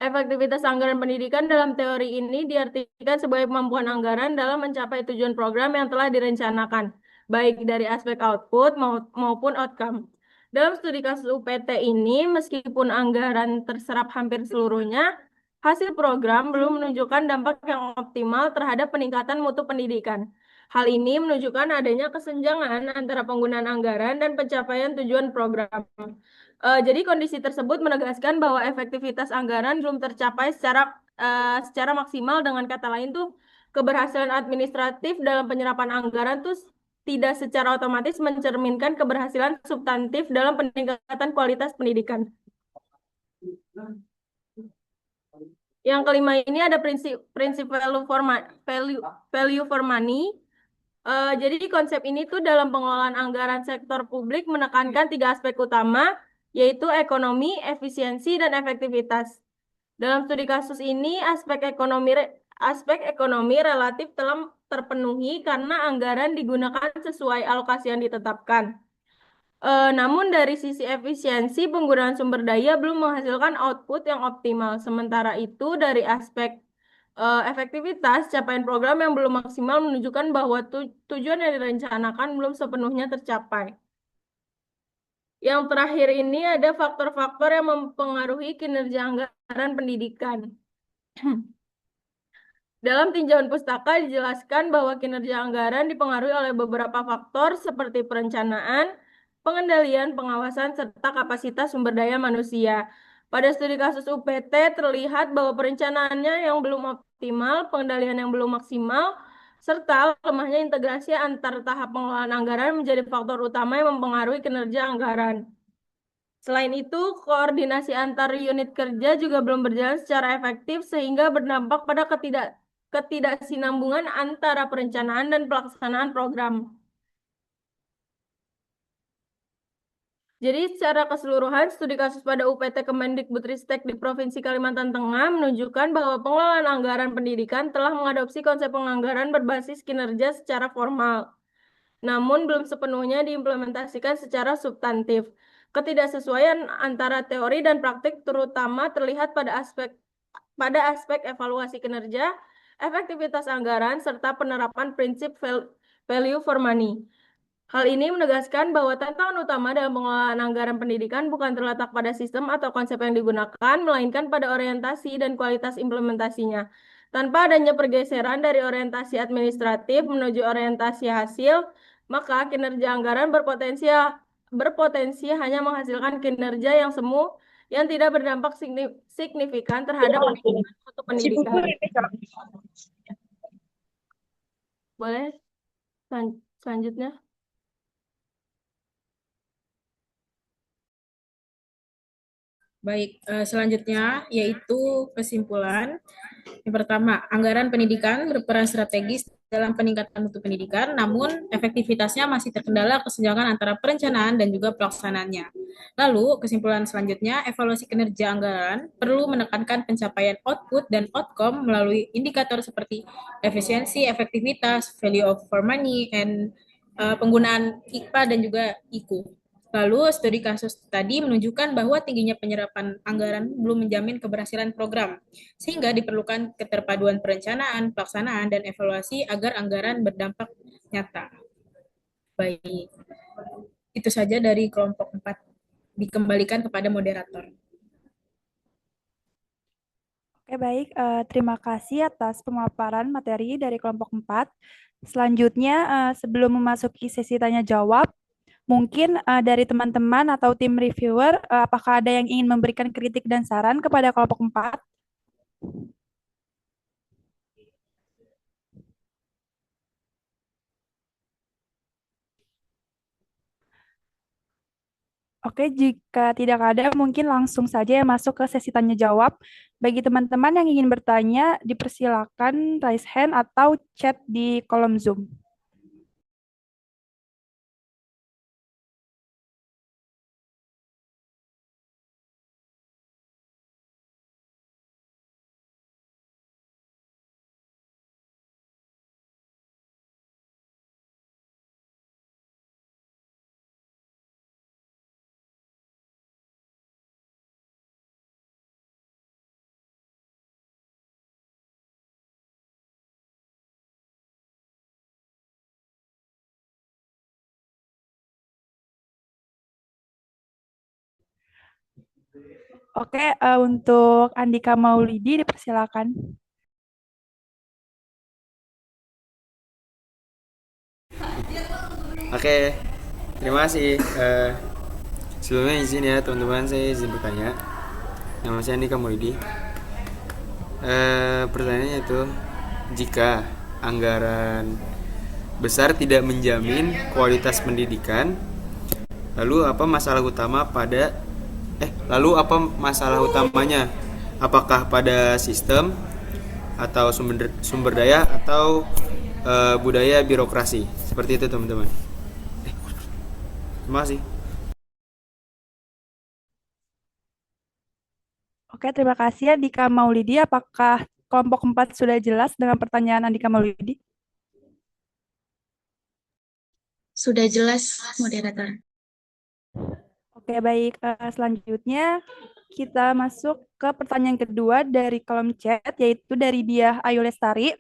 Efektivitas anggaran pendidikan dalam teori ini diartikan sebagai kemampuan anggaran dalam mencapai tujuan program yang telah direncanakan, baik dari aspek output maupun outcome. Dalam studi kasus UPT ini, meskipun anggaran terserap hampir seluruhnya, hasil program belum menunjukkan dampak yang optimal terhadap peningkatan mutu pendidikan. Hal ini menunjukkan adanya kesenjangan antara penggunaan anggaran dan pencapaian tujuan program. Jadi kondisi tersebut menegaskan bahwa efektivitas anggaran belum tercapai secara maksimal. Dengan kata lain tuh keberhasilan administratif dalam penyerapan anggaran tuh tidak secara otomatis mencerminkan keberhasilan substantif dalam peningkatan kualitas pendidikan. Yang kelima ini ada prinsip value for money. Jadi konsep ini tuh dalam pengelolaan anggaran sektor publik menekankan 3 aspek utama, yaitu ekonomi, efisiensi, dan efektivitas. Dalam studi kasus ini, aspek ekonomi relatif telah terpenuhi karena anggaran digunakan sesuai alokasi yang ditetapkan. Namun dari sisi efisiensi, penggunaan sumber daya belum menghasilkan output yang optimal. Sementara itu, dari aspek efektivitas, capaian program yang belum maksimal menunjukkan bahwa tujuan yang direncanakan belum sepenuhnya tercapai. Yang terakhir ini ada faktor-faktor yang mempengaruhi kinerja anggaran pendidikan. Dalam tinjauan pustaka dijelaskan bahwa kinerja anggaran dipengaruhi oleh beberapa faktor seperti perencanaan, pengendalian, pengawasan, serta kapasitas sumber daya manusia. Pada studi kasus UPT terlihat bahwa perencanaannya yang belum optimal, pengendalian yang belum maksimal, serta lemahnya integrasi antar tahap pengelolaan anggaran menjadi faktor utama yang mempengaruhi kinerja anggaran. Selain itu, koordinasi antar unit kerja juga belum berjalan secara efektif sehingga berdampak pada ketidaksinambungan antara perencanaan dan pelaksanaan program. Jadi secara keseluruhan, studi kasus pada UPT Kemendikbudristek di Provinsi Kalimantan Tengah menunjukkan bahwa pengelolaan anggaran pendidikan telah mengadopsi konsep penganggaran berbasis kinerja secara formal, namun belum sepenuhnya diimplementasikan secara substantif. Ketidaksesuaian antara teori dan praktik terutama terlihat pada aspek evaluasi kinerja, efektivitas anggaran, serta penerapan prinsip value for money. Hal ini menegaskan bahwa tantangan utama dalam pengelolaan anggaran pendidikan bukan terletak pada sistem atau konsep yang digunakan, melainkan pada orientasi dan kualitas implementasinya. Tanpa adanya pergeseran dari orientasi administratif menuju orientasi hasil, maka kinerja anggaran berpotensi hanya menghasilkan kinerja yang semu yang tidak berdampak signifikan terhadap mutu pendidikan. Boleh selanjutnya? Baik, selanjutnya yaitu kesimpulan. Yang pertama, anggaran pendidikan berperan strategis dalam peningkatan mutu pendidikan, namun efektivitasnya masih terkendala kesenjangan antara perencanaan dan juga pelaksanaannya. Lalu, kesimpulan selanjutnya, evaluasi kinerja anggaran perlu menekankan pencapaian output dan outcome melalui indikator seperti efisiensi, efektivitas, value for money, and penggunaan IKPA dan juga IKU. Lalu, studi kasus tadi menunjukkan bahwa tingginya penyerapan anggaran belum menjamin keberhasilan program, sehingga diperlukan keterpaduan perencanaan, pelaksanaan, dan evaluasi agar anggaran berdampak nyata. Baik, itu saja dari kelompok 4. Dikembalikan kepada moderator. Oke, baik. Terima kasih atas pemaparan materi dari kelompok 4. Selanjutnya, sebelum memasuki sesi tanya-jawab, mungkin dari teman-teman atau tim reviewer, apakah ada yang ingin memberikan kritik dan saran kepada kelompok 4? Oke, jika tidak ada, mungkin langsung saja masuk ke sesi tanya-jawab. Bagi teman-teman yang ingin bertanya, dipersilakan raise hand atau chat di kolom Zoom. Oke, untuk Andika Maulidi dipersilakan. Oke, terima kasih. Sebelumnya izin ya teman-teman, saya izin bertanya. Nama saya Andika Mulyadi. Pertanyaannya itu, jika anggaran besar tidak menjamin kualitas pendidikan, lalu apa masalah utamanya? Apakah pada sistem atau sumber daya atau budaya birokrasi? Seperti itu teman-teman. Terima kasih. Oke, terima kasih Andika Maulidi. Apakah kelompok 4 sudah jelas dengan pertanyaan Andika Maulidi? Sudah jelas, moderator. Oke, baik. Selanjutnya kita masuk ke pertanyaan kedua dari kolom chat, yaitu dari Diah Ayu Lestari.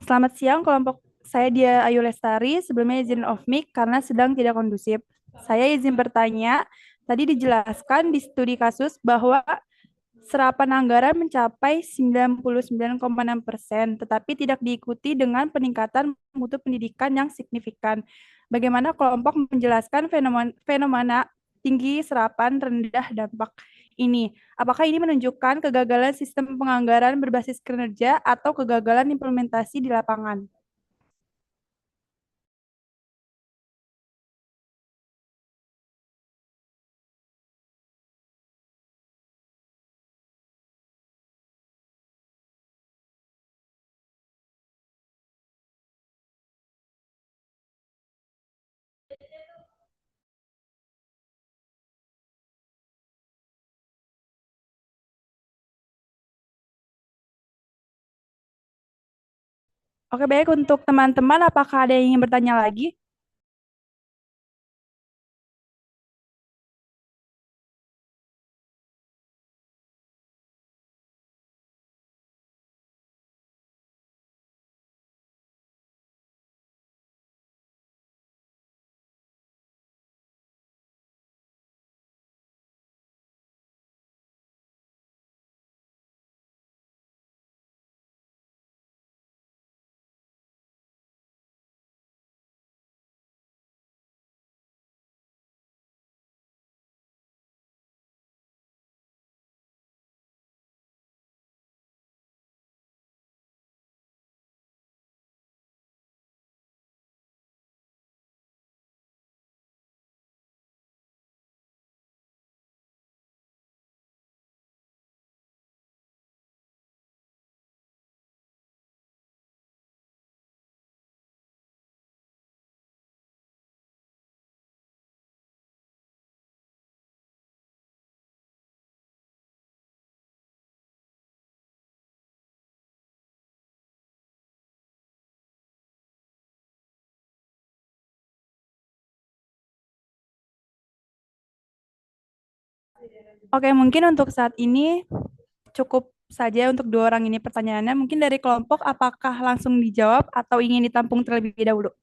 Selamat siang, kelompok saya Diah Ayu Lestari. Sebelumnya izin off mic karena sedang tidak kondusif. Saya izin bertanya, tadi dijelaskan di studi kasus bahwa serapan anggaran mencapai 99,6%, tetapi tidak diikuti dengan peningkatan mutu pendidikan yang signifikan. Bagaimana kelompok menjelaskan fenomena tinggi serapan rendah dampak ini? Apakah ini menunjukkan kegagalan sistem penganggaran berbasis kinerja atau kegagalan implementasi di lapangan? Oke, baik. Untuk teman-teman, apakah ada yang ingin bertanya lagi? Oke, mungkin untuk saat ini cukup saja untuk dua orang ini pertanyaannya. Mungkin dari kelompok, apakah langsung dijawab atau ingin ditampung terlebih dahulu?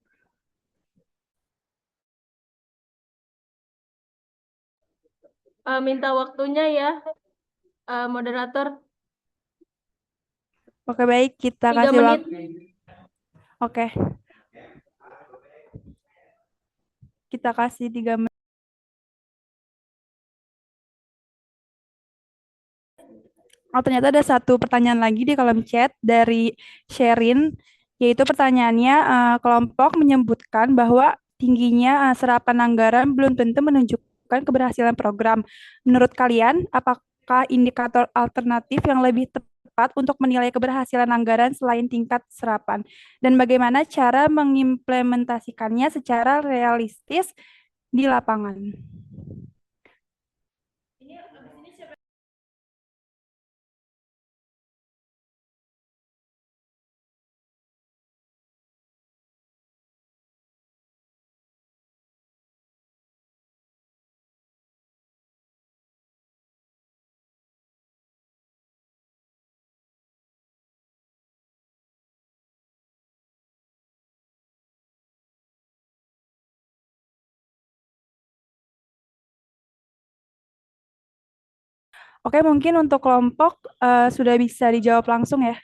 Minta waktunya ya, moderator. Oke, baik. Kita 3 kasih menit. waktu. Oke. Kita kasih 3 menit. Oh, ternyata ada satu pertanyaan lagi di kolom chat dari Sherin, yaitu pertanyaannya, kelompok menyebutkan bahwa tingginya serapan anggaran belum tentu menunjukkan keberhasilan program. Menurut kalian, apakah indikator alternatif yang lebih tepat untuk menilai keberhasilan anggaran selain tingkat serapan? Dan bagaimana cara mengimplementasikannya secara realistis di lapangan? Oke, mungkin untuk kelompok sudah bisa dijawab langsung ya.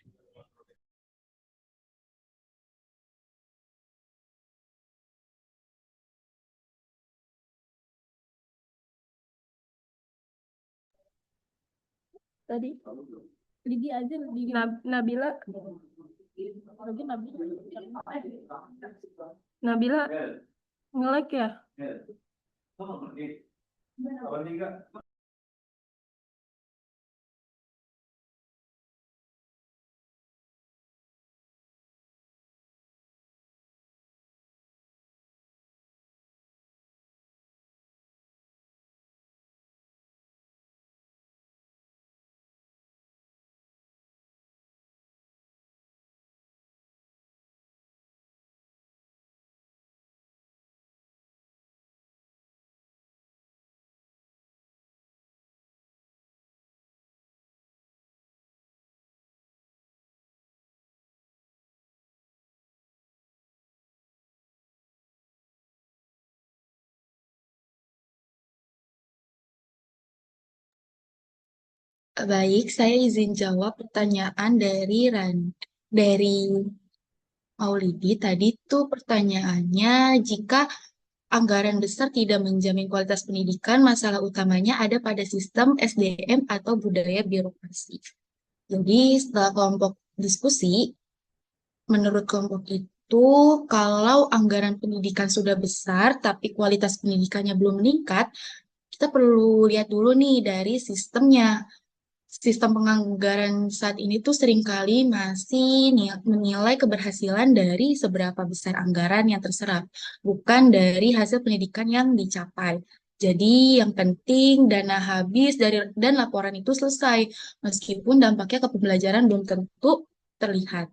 tadi. Nabila. Nabila nge-lag ya? Baik, saya izin jawab pertanyaan dari Maulidi. Tadi tuh pertanyaannya, jika anggaran besar tidak menjamin kualitas pendidikan, masalah utamanya ada pada sistem SDM atau budaya birokrasi. Jadi setelah kelompok diskusi, menurut kelompok itu, kalau anggaran pendidikan sudah besar tapi kualitas pendidikannya belum meningkat, kita perlu lihat dulu nih dari sistemnya. Sistem penganggaran saat ini tuh seringkali masih menilai keberhasilan dari seberapa besar anggaran yang terserap, bukan dari hasil pendidikan yang dicapai. Jadi yang penting dana habis dan laporan itu selesai, meskipun dampaknya ke pembelajaran belum tentu terlihat.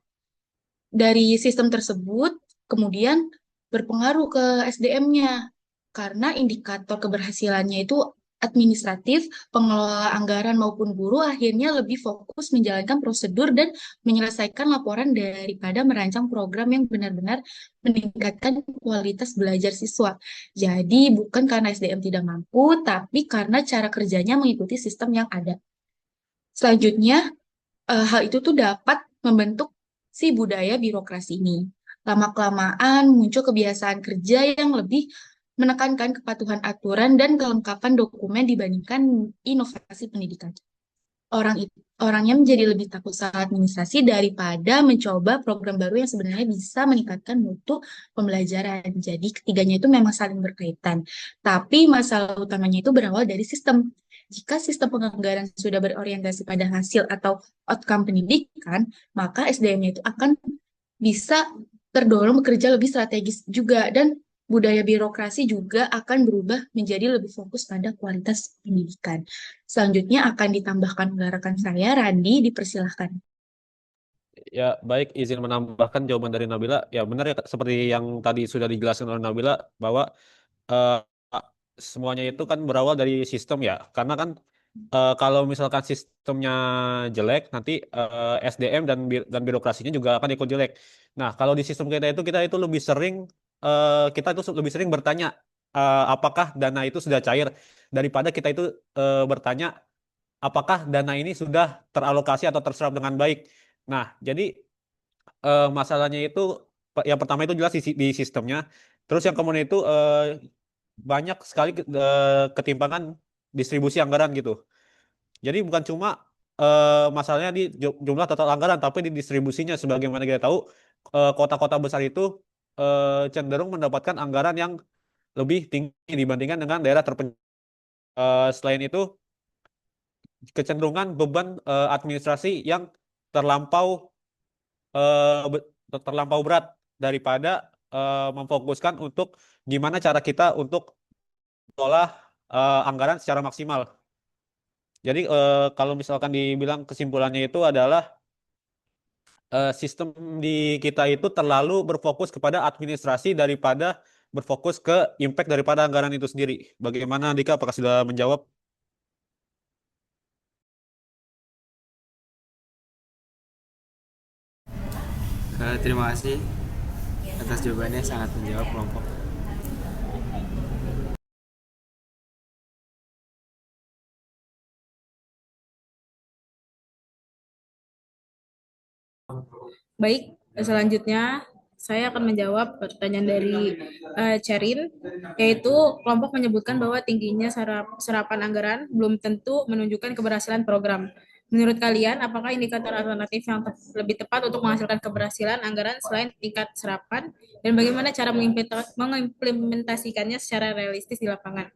Dari sistem tersebut kemudian berpengaruh ke SDM-nya, karena indikator keberhasilannya itu administratif, pengelola anggaran maupun guru akhirnya lebih fokus menjalankan prosedur dan menyelesaikan laporan daripada merancang program yang benar-benar meningkatkan kualitas belajar siswa. Jadi bukan karena SDM tidak mampu, tapi karena cara kerjanya mengikuti sistem yang ada. Selanjutnya, hal itu tuh dapat membentuk si budaya birokrasi ini. Lama-kelamaan muncul kebiasaan kerja yang lebih menekankan kepatuhan aturan dan kelengkapan dokumen dibandingkan inovasi pendidikan. Orangnya menjadi lebih takut salah administrasi daripada mencoba program baru yang sebenarnya bisa meningkatkan mutu pembelajaran. Jadi ketiganya itu memang saling berkaitan. Tapi masalah utamanya itu berawal dari sistem. Jika sistem penganggaran sudah berorientasi pada hasil atau outcome pendidikan, maka SDM-nya itu akan bisa terdorong bekerja lebih strategis juga, dan budaya birokrasi juga akan berubah menjadi lebih fokus pada kualitas pendidikan. Selanjutnya akan ditambahkan rekan saya, Randi, dipersilahkan. Ya, baik, izin menambahkan jawaban dari Nabila. Ya, benar ya, seperti yang tadi sudah dijelaskan oleh Nabila, bahwa eh, semuanya itu kan berawal dari sistem ya. Karena kan kalau misalkan sistemnya jelek, nanti SDM dan birokrasinya juga akan ikut jelek. Nah, kalau di sistem kita itu lebih sering lebih sering bertanya apakah dana itu sudah cair, daripada kita itu bertanya apakah dana ini sudah teralokasi atau terserap dengan baik. Nah, jadi masalahnya itu yang pertama itu jelas di sistemnya. Terus yang kemudian itu banyak sekali ketimpangan distribusi anggaran gitu. Jadi bukan cuma masalahnya di jumlah total anggaran, tapi di distribusinya. Sebagaimana kita tahu, kota-kota besar itu cenderung mendapatkan anggaran yang lebih tinggi dibandingkan dengan daerah terpencil. Selain itu, kecenderungan beban administrasi yang terlampau terlampau berat daripada memfokuskan untuk gimana cara kita untuk mengelola anggaran secara maksimal. Jadi kalau misalkan dibilang kesimpulannya itu adalah sistem di kita itu terlalu berfokus kepada administrasi daripada berfokus ke impact daripada anggaran itu sendiri. Bagaimana Dika, apakah sudah menjawab? Terima kasih atas jawabannya, sangat menjawab kelompok. Baik, selanjutnya saya akan menjawab pertanyaan dari Cerin, yaitu kelompok menyebutkan bahwa tingginya serapan anggaran belum tentu menunjukkan keberhasilan program. Menurut kalian, apakah indikator alternatif yang lebih tepat untuk menghasilkan keberhasilan anggaran selain tingkat serapan, dan bagaimana cara mengimplementasikannya secara realistis di lapangan?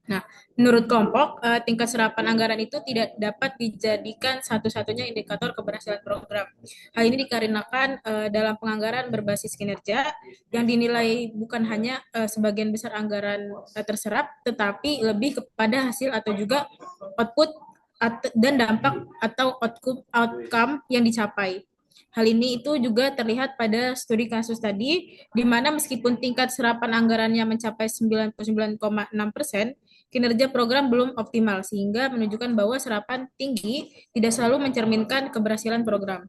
Nah, menurut kelompok, tingkat serapan anggaran itu tidak dapat dijadikan satu-satunya indikator keberhasilan program. Hal ini dikarenakan dalam penganggaran berbasis kinerja yang dinilai bukan hanya sebagian besar anggaran terserap, tetapi lebih kepada hasil atau juga output dan dampak atau outcome yang dicapai. Hal ini itu juga terlihat pada studi kasus tadi, di mana meskipun tingkat serapan anggarannya mencapai 99,6%, kinerja program belum optimal, sehingga menunjukkan bahwa serapan tinggi tidak selalu mencerminkan keberhasilan program.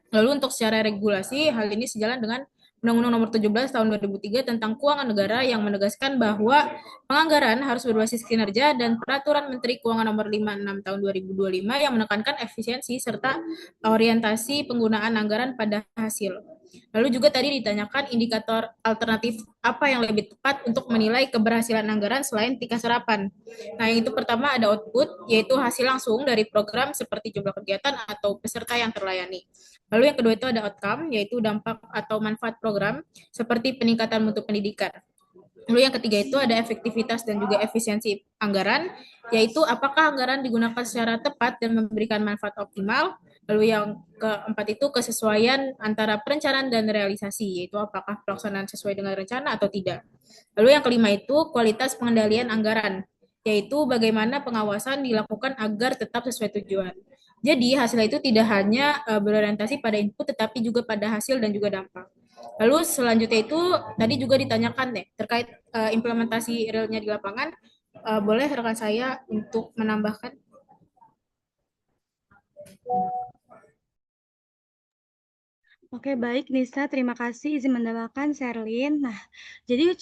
Lalu untuk secara regulasi, hal ini sejalan dengan Undang-Undang Nomor 17 Tahun 2003 tentang Keuangan Negara yang menegaskan bahwa penganggaran harus berbasis kinerja, dan Peraturan Menteri Keuangan Nomor 56 Tahun 2025 yang menekankan efisiensi serta orientasi penggunaan anggaran pada hasil. Lalu juga tadi ditanyakan indikator alternatif apa yang lebih tepat untuk menilai keberhasilan anggaran selain tingkat serapan. Nah, yang itu pertama ada output, yaitu hasil langsung dari program seperti jumlah kegiatan atau peserta yang terlayani. Lalu yang kedua itu ada outcome, yaitu dampak atau manfaat program, seperti peningkatan mutu pendidikan. Lalu yang ketiga itu ada efektivitas dan juga efisiensi anggaran, yaitu apakah anggaran digunakan secara tepat dan memberikan manfaat optimal. Lalu yang keempat itu kesesuaian antara perencanaan dan realisasi, yaitu apakah pelaksanaan sesuai dengan rencana atau tidak. Lalu yang kelima itu kualitas pengendalian anggaran, yaitu bagaimana pengawasan dilakukan agar tetap sesuai tujuan. Jadi hasil itu tidak hanya berorientasi pada input, tetapi juga pada hasil dan juga dampak. Lalu selanjutnya itu tadi juga ditanyakan deh terkait implementasi realnya di lapangan. Boleh rekan saya untuk menambahkan? Oke, baik Nisa, terima kasih izin menambahkan Sherlyn. Nah, jadi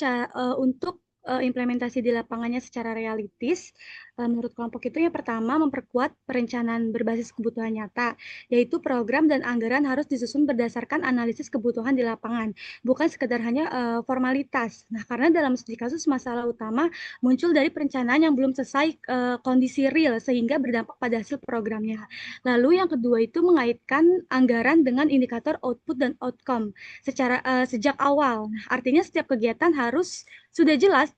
untuk implementasi di lapangannya secara realistis, menurut kelompok itu yang pertama memperkuat perencanaan berbasis kebutuhan nyata, yaitu program dan anggaran harus disusun berdasarkan analisis kebutuhan di lapangan, bukan sekedar hanya formalitas. Nah, karena dalam studi kasus masalah utama muncul dari perencanaan yang belum selesai kondisi real sehingga berdampak pada hasil programnya. Lalu yang kedua itu mengaitkan anggaran dengan indikator output dan outcome sejak awal. Nah, artinya setiap kegiatan harus sudah jelas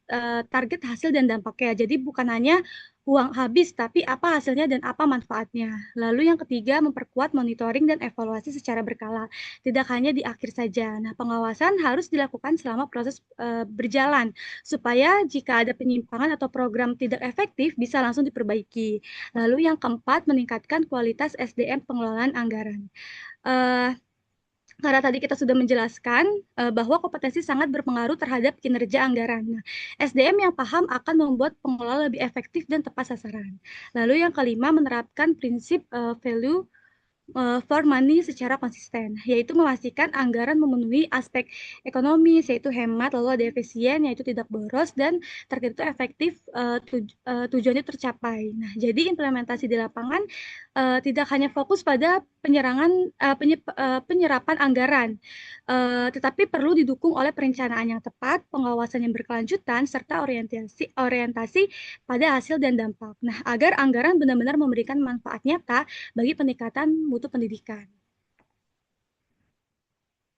target hasil dan dampaknya. Jadi bukan hanya uang habis, tapi apa hasilnya dan apa manfaatnya. Lalu yang ketiga, memperkuat monitoring dan evaluasi secara berkala, tidak hanya di akhir saja. Nah, pengawasan harus dilakukan selama proses berjalan, supaya jika ada penyimpangan atau program tidak efektif, bisa langsung diperbaiki. Lalu yang keempat, meningkatkan kualitas SDM pengelolaan anggaran. Uh, karena tadi kita sudah menjelaskan bahwa kompetensi sangat berpengaruh terhadap kinerja anggaran. Nah, SDM yang paham akan membuat pengelola lebih efektif dan tepat sasaran. Lalu yang kelima, menerapkan prinsip value for money secara konsisten, yaitu memastikan anggaran memenuhi aspek ekonomis, yaitu hemat, lalu ada efisien, yaitu tidak boros, dan target itu efektif, tujuannya tercapai. Nah, jadi implementasi di lapangan tidak hanya fokus pada penyerapan anggaran, tetapi perlu didukung oleh perencanaan yang tepat, pengawasan yang berkelanjutan, serta orientasi pada hasil dan dampak. Nah, agar anggaran benar-benar memberikan manfaat nyata bagi peningkatan mutu pendidikan.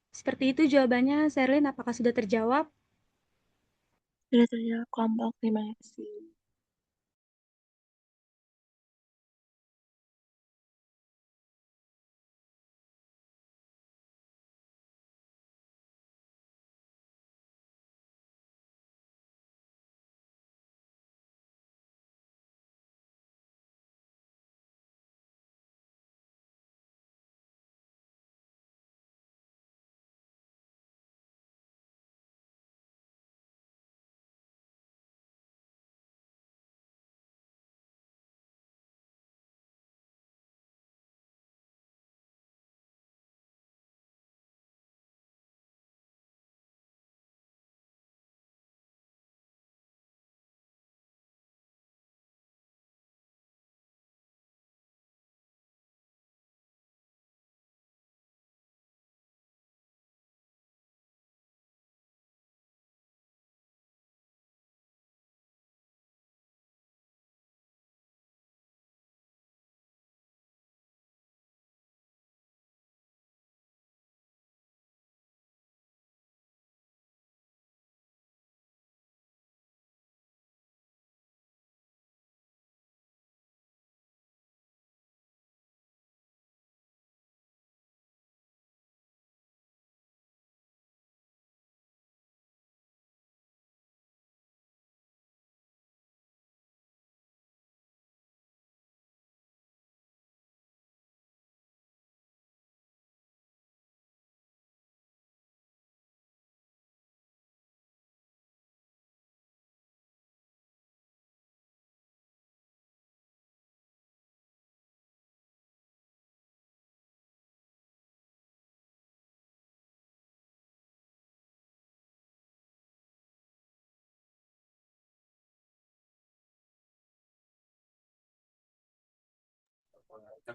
Seperti itu jawabannya, Sherlyn. Apakah sudah terjawab? Sudah terjawab kelompok, terima kasih.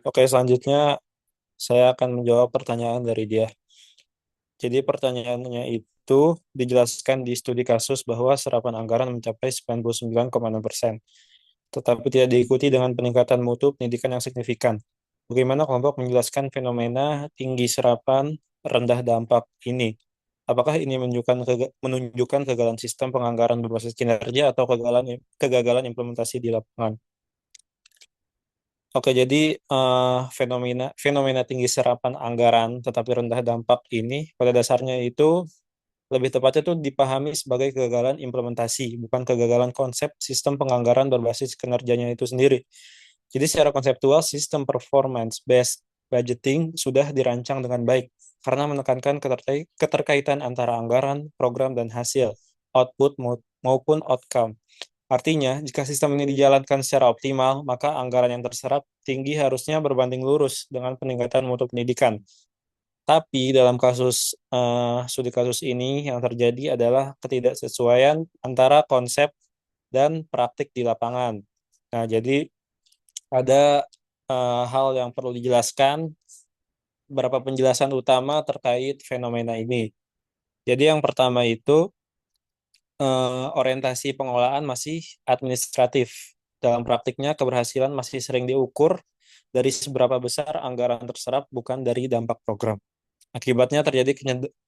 Oke, selanjutnya saya akan menjawab pertanyaan dari dia. Jadi pertanyaannya itu dijelaskan di studi kasus bahwa serapan anggaran mencapai 99,6%, tetapi tidak diikuti dengan peningkatan mutu pendidikan yang signifikan. Bagaimana kelompok menjelaskan fenomena tinggi serapan rendah dampak ini? Apakah ini menunjukkan kegagalan sistem penganggaran berbasis kinerja atau kegagalan implementasi di lapangan? Oke, jadi fenomena fenomena tinggi serapan anggaran tetapi rendah dampak ini pada dasarnya itu lebih tepatnya itu dipahami sebagai kegagalan implementasi, bukan kegagalan konsep sistem penganggaran berbasis kinerjanya itu sendiri. Jadi secara konseptual, sistem performance-based budgeting sudah dirancang dengan baik karena menekankan keterkaitan antara anggaran, program, dan hasil, output maupun outcome. Artinya, jika sistem ini dijalankan secara optimal, maka anggaran yang terserap tinggi harusnya berbanding lurus dengan peningkatan mutu pendidikan. Tapi dalam studi kasus ini yang terjadi adalah ketidaksesuaian antara konsep dan praktik di lapangan. Nah, jadi ada hal yang perlu dijelaskan, beberapa penjelasan utama terkait fenomena ini. Jadi yang pertama itu orientasi pengelolaan masih administratif. Dalam praktiknya keberhasilan masih sering diukur dari seberapa besar anggaran terserap, bukan dari dampak program. Akibatnya terjadi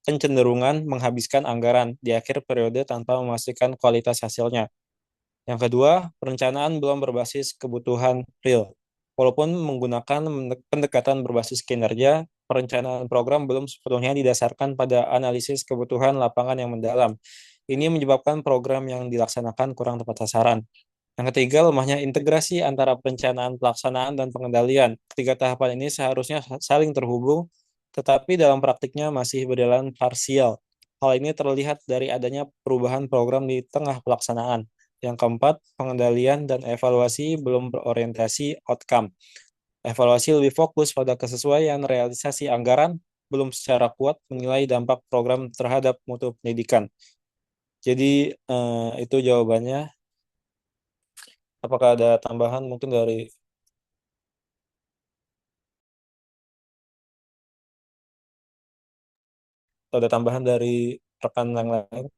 kecenderungan menghabiskan anggaran di akhir periode tanpa memastikan kualitas hasilnya. Yang kedua, perencanaan belum berbasis kebutuhan real. Walaupun menggunakan pendekatan berbasis kinerja, perencanaan program belum sepenuhnya didasarkan pada analisis kebutuhan lapangan yang mendalam. Ini menyebabkan program yang dilaksanakan kurang tepat sasaran. Yang ketiga, lemahnya integrasi antara perencanaan, pelaksanaan, dan pengendalian. Ketiga tahapan ini seharusnya saling terhubung, tetapi dalam praktiknya masih berjalan parsial. Hal ini terlihat dari adanya perubahan program di tengah pelaksanaan. Yang keempat, pengendalian dan evaluasi belum berorientasi outcome. Evaluasi lebih fokus pada kesesuaian realisasi anggaran, belum secara kuat menilai dampak program terhadap mutu pendidikan. Jadi itu jawabannya. Apakah ada tambahan mungkin dari atau ada tambahan dari rekan yang lain?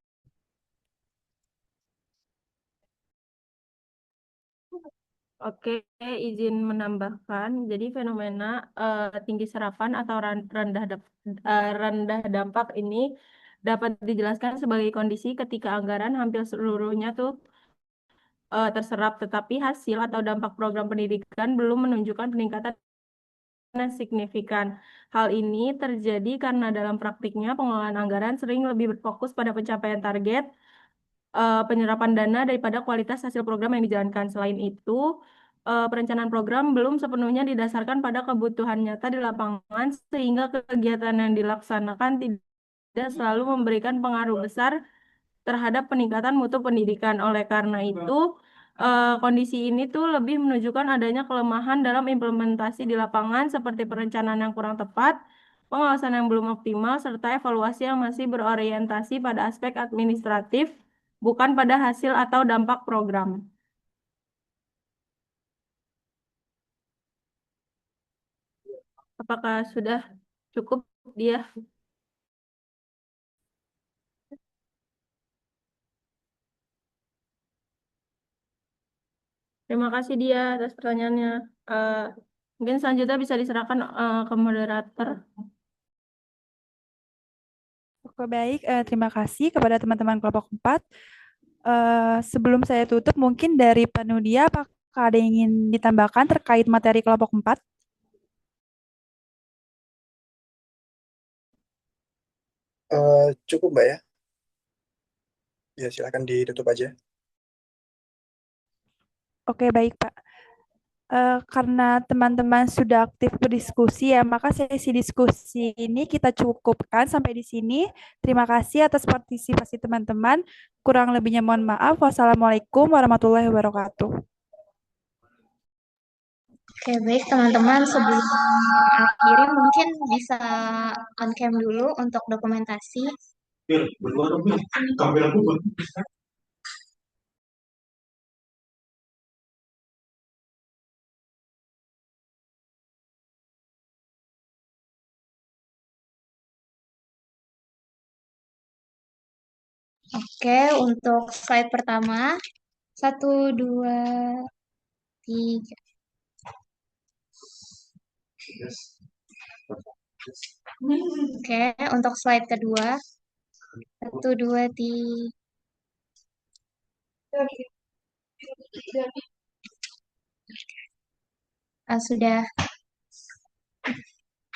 Oke, izin menambahkan. Jadi fenomena tinggi serapan atau rendah dampak ini dapat dijelaskan sebagai kondisi ketika anggaran hampir seluruhnya tuh terserap, tetapi hasil atau dampak program pendidikan belum menunjukkan peningkatan yang signifikan. Hal ini terjadi karena dalam praktiknya pengelolaan anggaran sering lebih berfokus pada pencapaian target penyerapan dana daripada kualitas hasil program yang dijalankan. Selain itu, perencanaan program belum sepenuhnya didasarkan pada kebutuhan nyata di lapangan, sehingga kegiatan yang dilaksanakan tidak selalu memberikan pengaruh besar terhadap peningkatan mutu pendidikan. Oleh karena itu, kondisi ini tuh lebih menunjukkan adanya kelemahan dalam implementasi di lapangan seperti perencanaan yang kurang tepat, pengawasan yang belum optimal, serta evaluasi yang masih berorientasi pada aspek administratif, bukan pada hasil atau dampak program. Apakah sudah cukup dia? Terima kasih dia atas pertanyaannya. Eh, Mungkin selanjutnya bisa diserahkan ke moderator. Oke, baik. Terima kasih kepada teman-teman kelompok 4. Sebelum saya tutup, mungkin dari Panudia, apakah ada yang ingin ditambahkan terkait materi kelompok 4? Cukup, Mbak ya. Ya, silakan ditutup aja. Oke, baik, Pak. Karena teman-teman sudah aktif berdiskusi ya, maka sesi diskusi ini kita cukupkan sampai di sini. Terima kasih atas partisipasi teman-teman. Kurang lebihnya mohon maaf. Wassalamualaikum warahmatullahi wabarakatuh. Oke, baik teman-teman, sebelum akhiri mungkin bisa on cam dulu untuk dokumentasi. Oke, untuk slide pertama, 1, 2, 3. Oke, untuk slide kedua, 1, 2, 3. Sudah.